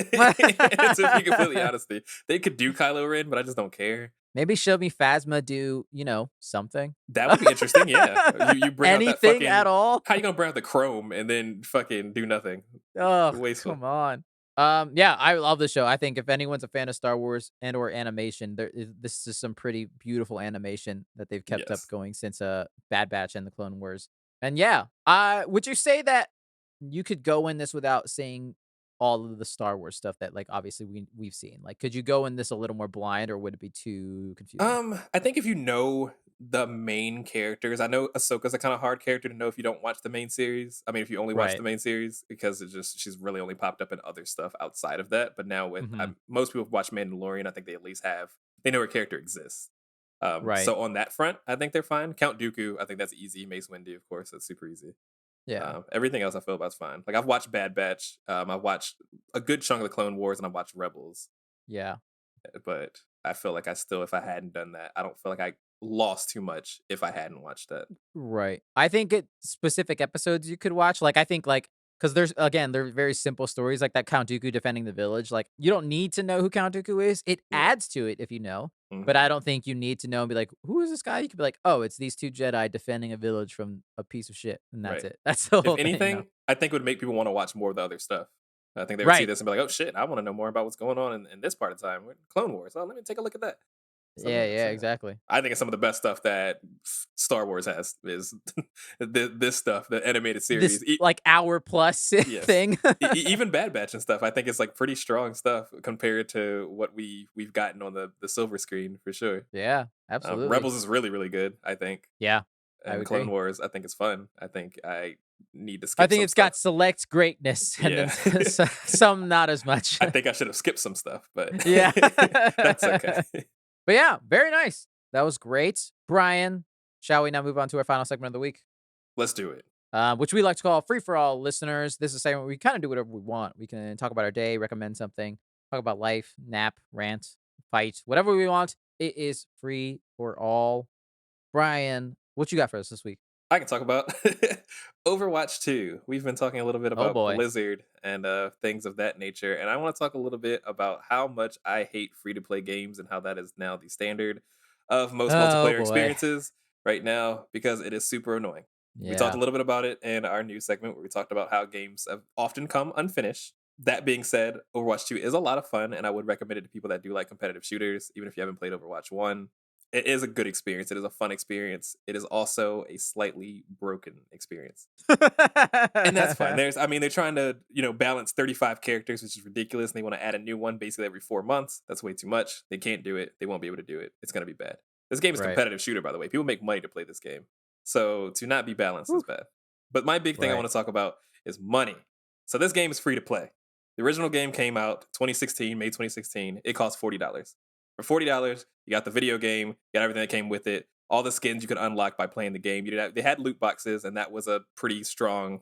be completely honest, they could do Kylo Ren, but I just don't care. Maybe show me Phasma do, something. That would be interesting. Yeah, you bring out that Anything fucking. at all. How you gonna bring out the chrome and then fucking do nothing? Oh, Wasteful. come on. Yeah, I love the show. I think if anyone's a fan of Star Wars and or animation, this is some pretty beautiful animation that they've kept up Yes. going since Bad Batch and the Clone Wars. And yeah, would you say that you could go in this without seeing all of the Star Wars stuff that, like, obviously we've seen? Like, could you go in this a little more blind, or would it be too confusing? I think if you know the main characters, I know Ahsoka's a kind of hard character to know if you don't watch the main series. I mean, if you only watch Right. the main series, because she's really only popped up in other stuff outside of that. But now with Mhm. most people who watch Mandalorian, I think they at least they know her character exists. Right. So on that front, I think they're fine. Count Dooku, I think that's easy. Mace Windu, of course, that's super easy. Yeah. Everything else I feel about's fine. Like I've watched Bad Batch. I've watched a good chunk of the Clone Wars, and I've watched Rebels. Yeah. But I feel like if I hadn't done that, I don't feel like I lost too much if I hadn't watched that. Right. I think specific episodes you could watch. Like, I think, like, because they're very simple stories, like that Count Dooku defending the village. Like, you don't need to know who Count Dooku is. It Yeah. adds to it if you know. Mhm. But I don't think you need to know and be like, who is this guy? You could be like, oh, it's these 2 Jedi defending a village from a piece of shit. And that's Right. it. That's the whole If thing. anything, I think it would make people want to watch more of the other stuff. I think they would see Right. this and be like, "Oh shit, I want to know more about what's going on in this part of time, Clone Wars. Oh, let me take a look at that." Yeah, exactly. I think it's some of the best stuff that Star Wars has is this stuff, the animated series. This, like, hour plus Yes. thing. Even Bad Batch and stuff, I think it's like pretty strong stuff compared to what we've gotten on the silver screen for sure. Yeah, absolutely. Rebels is really really good, I think. Yeah, I And would Clone agree. Wars, I think it's fun. I think I need to skip. I think some it's got stuff. select greatness, and Yeah. then some not as much. I think I should have skipped some stuff, but Yeah. that's okay. But yeah, very nice. That was great. Brian, Shall we now move on to our final segment of the week? Let's do it. Which we like to call free for all listeners. This is a segment where we kind of do whatever we want. We can talk about our day, recommend something, talk about life, nap, rant, fight, whatever we want. It is free for all. Brian, what you got for us this week? I can talk about Overwatch 2. We've been talking a little bit Oh about boy. Blizzard and things of that nature. And I want to talk a little bit about how much I hate free to play games and how that is now the standard of most Oh multiplayer boy. experiences right now because it is super annoying. We talked Yeah. a little bit about it in our news segment where we talked about how games have often come unfinished. That being said, Overwatch 2 is a lot of fun, and I would recommend it to people that do like competitive shooters, even if you haven't played Overwatch 1. It is a good experience. It is a fun experience. It is also a slightly broken experience. And that's fine. They're trying to, balance 35 characters, which is ridiculous. And they want to add a new one basically every 4 months. That's way too much. They can't do it. They won't be able to do it. It's going to be bad. This game is Right. competitive shooter, by the way. People make money to play this game. So to not be balanced is bad. But my big thing I Right. want to talk about is money. So this game is free to play. The original game came out May 2016. It cost $40. For $40, you got the video game, you got everything that came with it, all the skins you could unlock by playing the game. They had loot boxes, and that was a pretty strong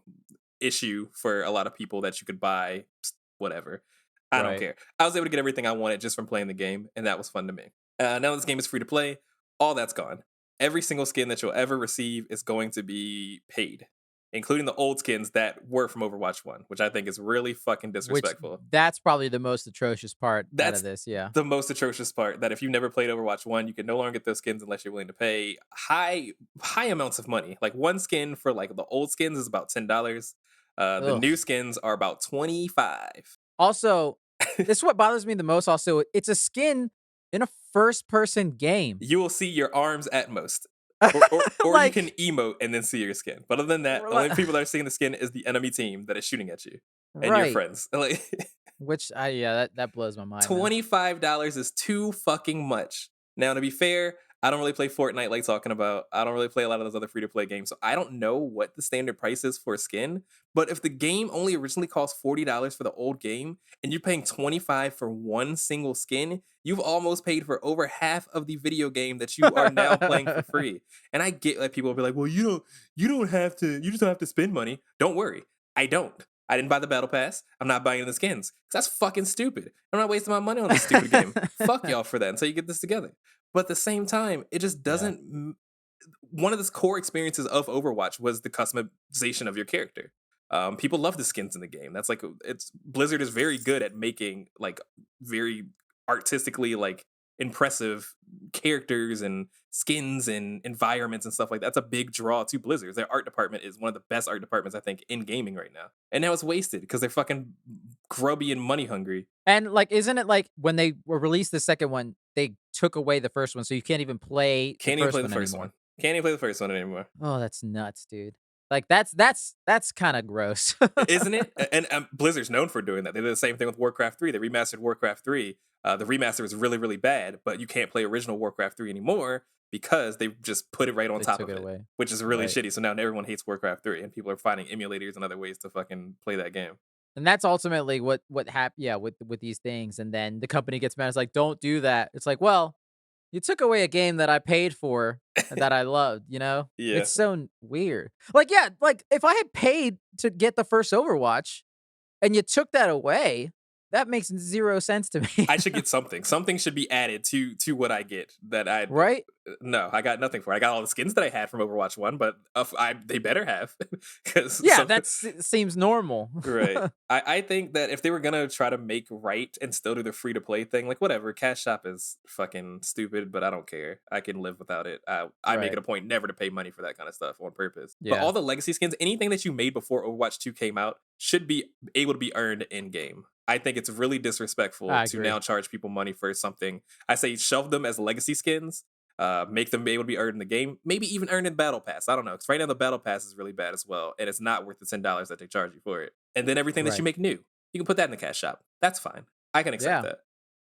issue for a lot of people that you could buy whatever. I don't Right. care. I was able to get everything I wanted just from playing the game, and that was fun to me. Now this game is free to play. All that's gone. Every single skin that you'll ever receive is going to be paid, including the old skins that were from Overwatch 1, which I think is really fucking Which disrespectful. that's probably the most atrocious part out That's of this. Yeah. the most atrocious part, that if you've never played Overwatch 1, you can no longer get those skins unless you're willing to pay high amounts of money. Like one skin for like the old skins is about $10. The Ugh. new skins are about $25. Also, this is what bothers me the most. Also, it's a skin in a first-person game. You will see your arms at most. Or Like- you can emote and then see your skin. But other than that, Or the only like- people that are seeing the skin is the enemy team that is shooting at you and your Right. friends. Like Which that blows my mind. man. $25 is too fucking much. Now, to be fair, I don't really play Fortnite like talking about. I don't really play a lot of those other free-to-play games, so I don't know what the standard price is for a skin. But if the game only originally cost $40 for the old game, and you're paying $25 for one single skin, you've almost paid for over half of the video game that you are now playing for free. And I get that people will be like, "Well, you don't have to. You just don't have to spend money." Don't worry, I don't. I didn't buy the battle pass. I'm not buying the skins. 'Cause that's fucking stupid. I'm not wasting my money on this stupid game. Fuck y'all for that until you get this together. But at the same time, it just doesn't. One of the core experiences of Overwatch was the customization of your character. People love the skins in the game. That's like Blizzard is very good at making like very artistically like impressive characters and skins and environments and stuff like that. That's a big draw to Blizzard. Their art department is one of the best art departments I think in gaming right now. And now it's wasted because they're fucking grubby and money hungry. And like, isn't it like when they were released the second one, they took away the first one, so you can't even play. Can't even play the first one. Can't even play the first one anymore. Oh, that's nuts, dude. Like that's kind of gross, Isn't it? And Blizzard's known for doing that. They did the same thing with Warcraft 3. They remastered Warcraft 3. The remaster was really, really bad, but you can't play original Warcraft 3 anymore because they just put it right on top of it, away. which is really Right. shitty. So now everyone hates Warcraft 3, and people are finding emulators and other ways to fucking play that game. And that's ultimately what happened. Yeah, with these things, and then the company gets mad. It's like, don't do that. It's like, well, you took away a game that I paid for that I loved. Yeah. It's so weird. Like, yeah, like if I had paid to get the first Overwatch, and you took that away, that makes zero sense to me. I should get something. Something should be added to what I get that I right? No, I got nothing for it. I got all the skins that I had from Overwatch 1, but they better have. Yeah, that seems normal. Right. I think that if they were going to try to make right and still do the free-to-play thing, like whatever, Cash Shop is fucking stupid, but I don't care. I can live without it. I make Right. it a point never to pay money for that kind of stuff on purpose. But Yeah. all the legacy skins, anything that you made before Overwatch 2 came out, should be able to be earned in-game. I think it's really disrespectful I to agree. now charge people money for something. I say shelve them as legacy skins. Make them be able to be earned in the game, maybe even earned in Battle Pass. I don't know, because right now the Battle Pass is really bad as well, and it's not worth the $10 that they charge you for it. And then everything that Right. you make new, you can put that in the cash shop. That's fine. I can accept Yeah. that.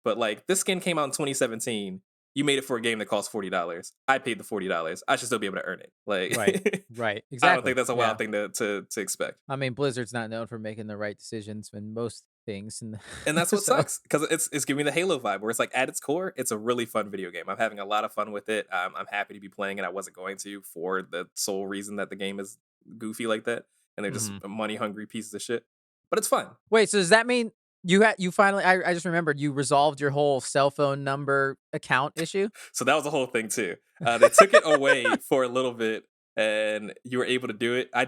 But like, this skin came out in 2017. You made it for a game that costs $40. I paid the $40. I should still be able to earn it. Like, Right. Right. Exactly. I don't think that's a wild Yeah. thing to expect. I mean, Blizzard's not known for making the right decisions, and most things. And that's what So sucks because it's giving me the Halo vibe, where it's like at its core, it's a really fun video game. I'm having a lot of fun with it. I'm happy to be playing it. I wasn't going to for the sole reason that the game is goofy like that, and they're just mhm. money hungry pieces of shit. But it's fun. Wait, so does that mean you finally I just remembered you resolved your whole cell phone number account issue? So that was the whole thing too. They took it away for a little bit, and you were able to do it. I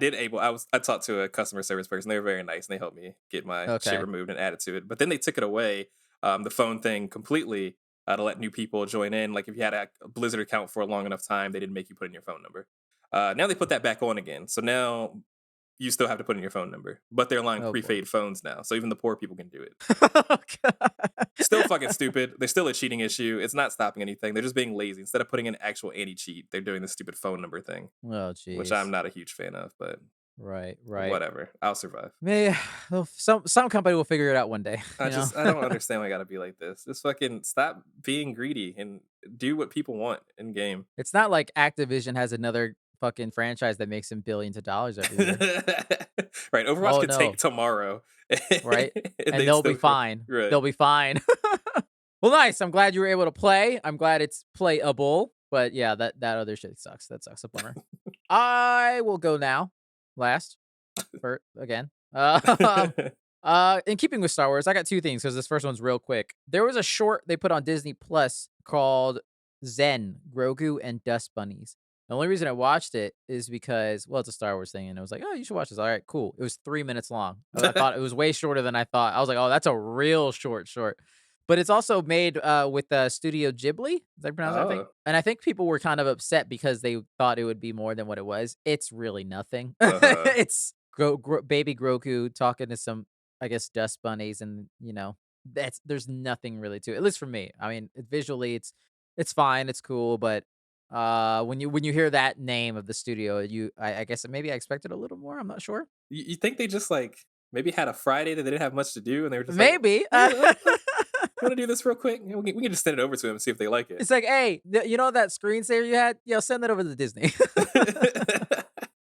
talked to a customer service person. They were very nice, and they helped me get my shit Okay. removed and added to it. But then they took it away, the phone thing completely, to let new people join in. Like if you had a Blizzard account for a long enough time, they didn't make you put in your phone number. Now they put that back on again. So now you still have to put in your phone number, but they're allowing Oh boy. prepaid phones now. So even the poor people can do it. Oh, God. Still fucking stupid. There's still a cheating issue. It's not stopping anything. They're just being lazy. Instead of putting in actual anti-cheat, they're doing the stupid phone number thing, Oh, which I'm jeez. not a huge fan of, but Right, right. whatever. I'll survive. Maybe well, some company will figure it out one day, you know? I don't understand why I gotta be like this. Just fucking stop being greedy and do what people want in game. It's not like Activision has another fucking franchise that makes them billions of dollars every year. Right. Overwatch Oh, could take no. tomorrow Right? and And they'd they'll be still cr- fine. right. They'll be fine. Well, nice. I'm glad you were able to play. I'm glad it's playable. But yeah, that other shit sucks. That sucks. A bummer. I will go now. Last. For again. In keeping with Star Wars, I got two things because this first one's real quick. There was a short they put on Disney Plus called Zen, Grogu and Dust Bunnies. The only reason I watched it is because, well, it's a Star Wars thing, and I was like, oh, you should watch this. All right, cool. It was 3 minutes long. I thought it was way shorter than I thought. I was like, oh, that's a real short. But it's also made with Studio Ghibli. Is that pronounced? I think. Oh. And I think people were kind of upset because they thought it would be more than what it was. It's really nothing. Uh-huh. It's baby Grogu talking to some, I guess, dust bunnies, and there's nothing really to it. At least for me. I mean, visually, it's fine, it's cool, but when you hear that name of the studio, I guess maybe I expected a little more. I'm not sure. You think they just like maybe had a Friday that they didn't have much to do, and they were just like, Maybe. "Hey, you want to do this real quick? We can just send it over to them and see if they like it." It's like, hey, you know that screensaver you had? Yo, send that over to Disney.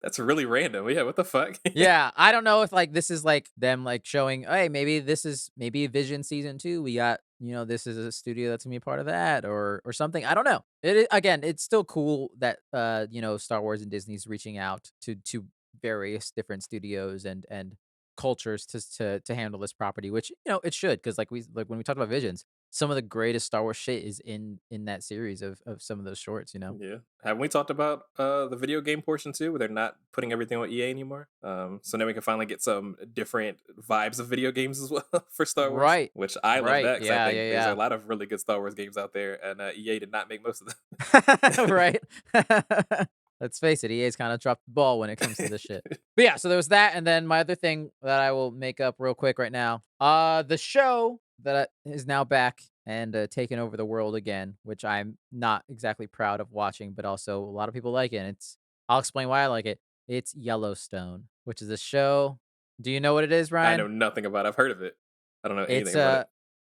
That's really random. Yeah, what the fuck? Yeah, I don't know if like this is like them like showing, hey, maybe this is maybe Vision season 2. We got, this is a studio that's gonna be a part of that or something. I don't know. Again, it's still cool that Star Wars and Disney's reaching out to various different studios and cultures to handle this property, which it should, because like when we talked about Visions, some of the greatest Star Wars shit is in that series of some of those shorts. Yeah. Haven't we talked about the video game portion too, where they're not putting everything on EA anymore? So now we can finally get some different vibes of video games as well for Star Wars, Right. which I love Right. that because I Yeah, think yeah, there's a yeah. lot of really good Star Wars games out there, and EA did not make most of Right? Let's face it, EA's kinda dropped the ball when it comes to this shit. But yeah, so there was that, and then my other thing that I will make up real quick right now, the show that is now back and, taking over the world again, which I'm not exactly proud of watching, but also a lot of people like it, and I'll explain why I like it. It's Yellowstone, which is a show. Do you know what it is, I know Ryan? nothing about it. I've heard of it. I don't know It's anything about it. a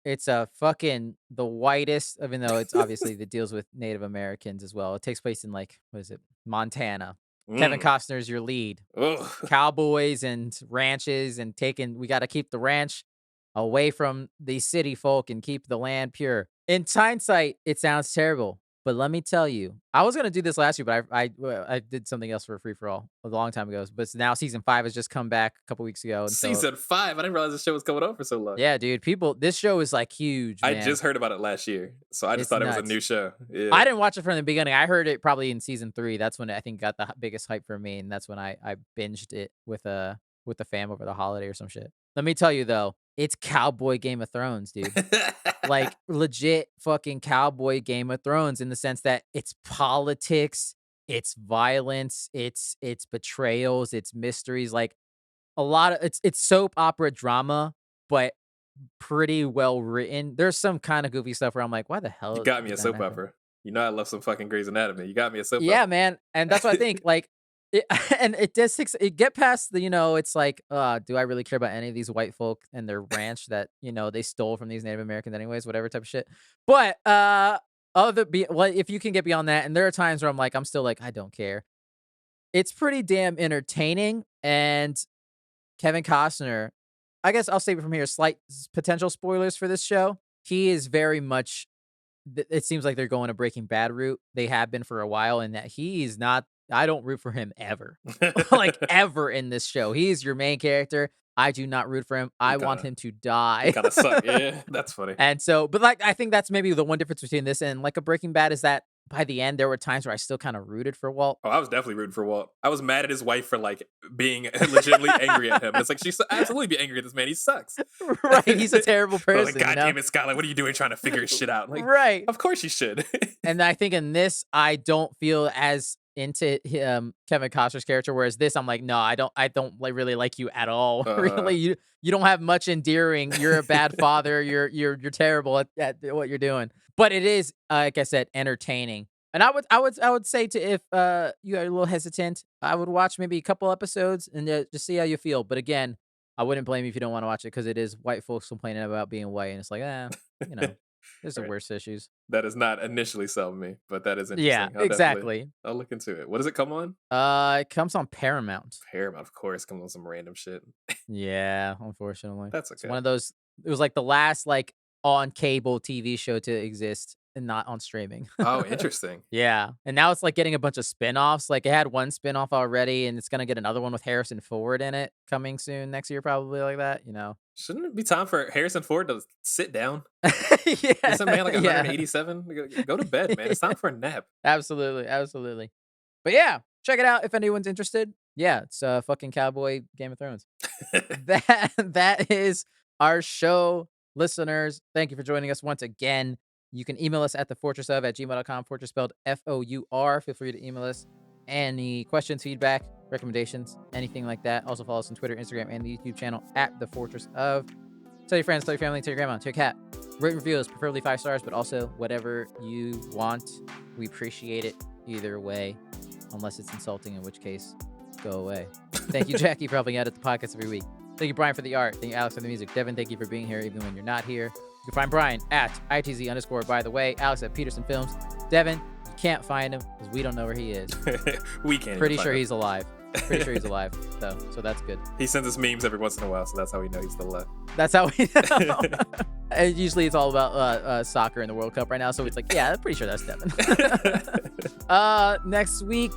it's a fucking the whitest, even though it's obviously that deals with Native Americans as well. It takes place in like, what is it? Montana. Kevin Mm. Costner's your lead. Ugh. Cowboys and ranches and we got to keep the ranch away from the city folk and keep the land pure. In hindsight, it sounds terrible, but let me tell you, I was gonna do this last year, but I did something else for a free for all a long time ago. But now season 5 has just come back a couple weeks ago, and so Season 5. I didn't realize the show was going on for so long. yeah, dude, this show is like huge, I man. just heard about it last year, so I just It's thought it was a nuts. new show. Yeah. I didn't watch it from the beginning. I heard it probably in season 3. That's when I think got the biggest hype for me, and that's when I binged it with the fam over the holiday or some shit. Let me tell you though, it's cowboy Game of Thrones, dude. Like legit fucking cowboy Game of Thrones in the sense that it's politics, it's violence, it's betrayals, it's mysteries, like a lot of it's soap opera drama, but pretty well written. There's some kind of goofy stuff where I'm like, why the You hell got me did a that soap happen? opera. You know I love some fucking Grey's Anatomy. You got me a soap Yeah, opera. man, and that's what I think, like, it and it does takes it get past it's like, do I really care about any of these white folk and their ranch that, they stole from these Native Americans anyways, whatever type of shit. But, if you can get beyond that, and there are times where I'm still like, I don't care. It's pretty damn entertaining, and Kevin Costner I guess I'll save it from here. Slight potential spoilers for this show. He is very much. It seems like they're going a Breaking Bad route. They have been for a while, and that he is not. I don't root for him ever, like ever in this show. He is your main character. I do not root for him. I want him to die. Kind of suck. Yeah, that's funny. And so, but like, I think that's maybe the one difference between this and like a Breaking Bad is that by the end, there were times where I still kind of rooted for Walt. Oh, I was definitely rooting for Walt. I was mad at his wife for like being legitimately angry at him. It's like she should absolutely be angry at this man. He sucks. Right. He's a terrible person. Like, God damn it, Skylar, what are you doing trying to figure his shit out? Like, right. Of course you should. And I think in this, I don't feel as into Kevin Costner's character, whereas this, I'm like, no, I don't really like you at all. Really, you don't have much endearing. You're a bad father. You're terrible at what you're doing. But it is, like I said, entertaining. And I would say to if you are a little hesitant, I would watch maybe a couple episodes and just see how you feel. But again, I wouldn't blame you if you don't want to watch it because it is white folks complaining about being white, and it's like, there's the worst issues. That is not initially selling me, but that is interesting. Yeah, exactly. I'll look into it. What does it come on? It comes on Paramount. Paramount, of course, comes on some random shit. Yeah, unfortunately. That's okay. It's one of those. It was like the last like on cable TV show to exist and not on streaming. Oh, interesting. Yeah. And now it's like getting a bunch of spin-offs. Like it had one spin-off already and it's going to get another one with Harrison Ford in it coming soon next year, probably like that, Shouldn't it be time for Harrison Ford to sit down? Yeah. Isn't man like 187? Go to bed, man. It's time for a nap. Absolutely. Absolutely. But yeah, check it out if anyone's interested. Yeah, it's fucking cowboy Game of Thrones. That is our show, listeners. Thank you for joining us once again. You can email us at thefortressof@gmail.com, Fortress spelled FOUR. Feel free to email us any questions, feedback, recommendations, anything like that. Also follow us on Twitter, Instagram, and the YouTube channel at The Fortress of. Tell your friends, tell your family, tell your grandma, tell your cat. Rate and review us, preferably 5 stars, but also whatever you want. We appreciate it either way, unless it's insulting, in which case, go away. Thank you, Jackie, for helping out at the podcast every week. Thank you, Brian, for the art. Thank you, Alex, for the music. Devin, thank you for being here even when you're not here. You can find Brian at ITZ_ by the way. Alex at Peterson Films. Devin, you can't find him because we don't know where he is. We can't. Pretty sure he's alive. Pretty sure he's alive, though. So that's good. He sends us memes every once in a while, so that's how we know he's still alive. That's how we know. And usually it's all about soccer in the World Cup right now. So it's like, yeah, I'm pretty sure that's Devin. Next week,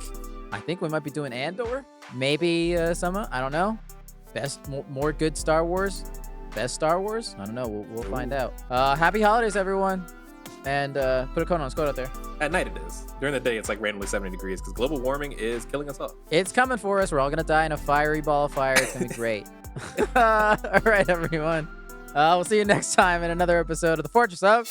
I think we might be doing Andor. Maybe Summer. I don't know. More good Star Wars. Best Star Wars? I don't know. We'll find out. Happy holidays, everyone. And put a coat on. Let's go out there. At night it is. During the day, it's like randomly 70 degrees because global warming is killing us all. It's coming for us. We're all going to die in a fiery ball of fire. It's going to be great. All right, everyone. We'll see you next time in another episode of The Fortress of...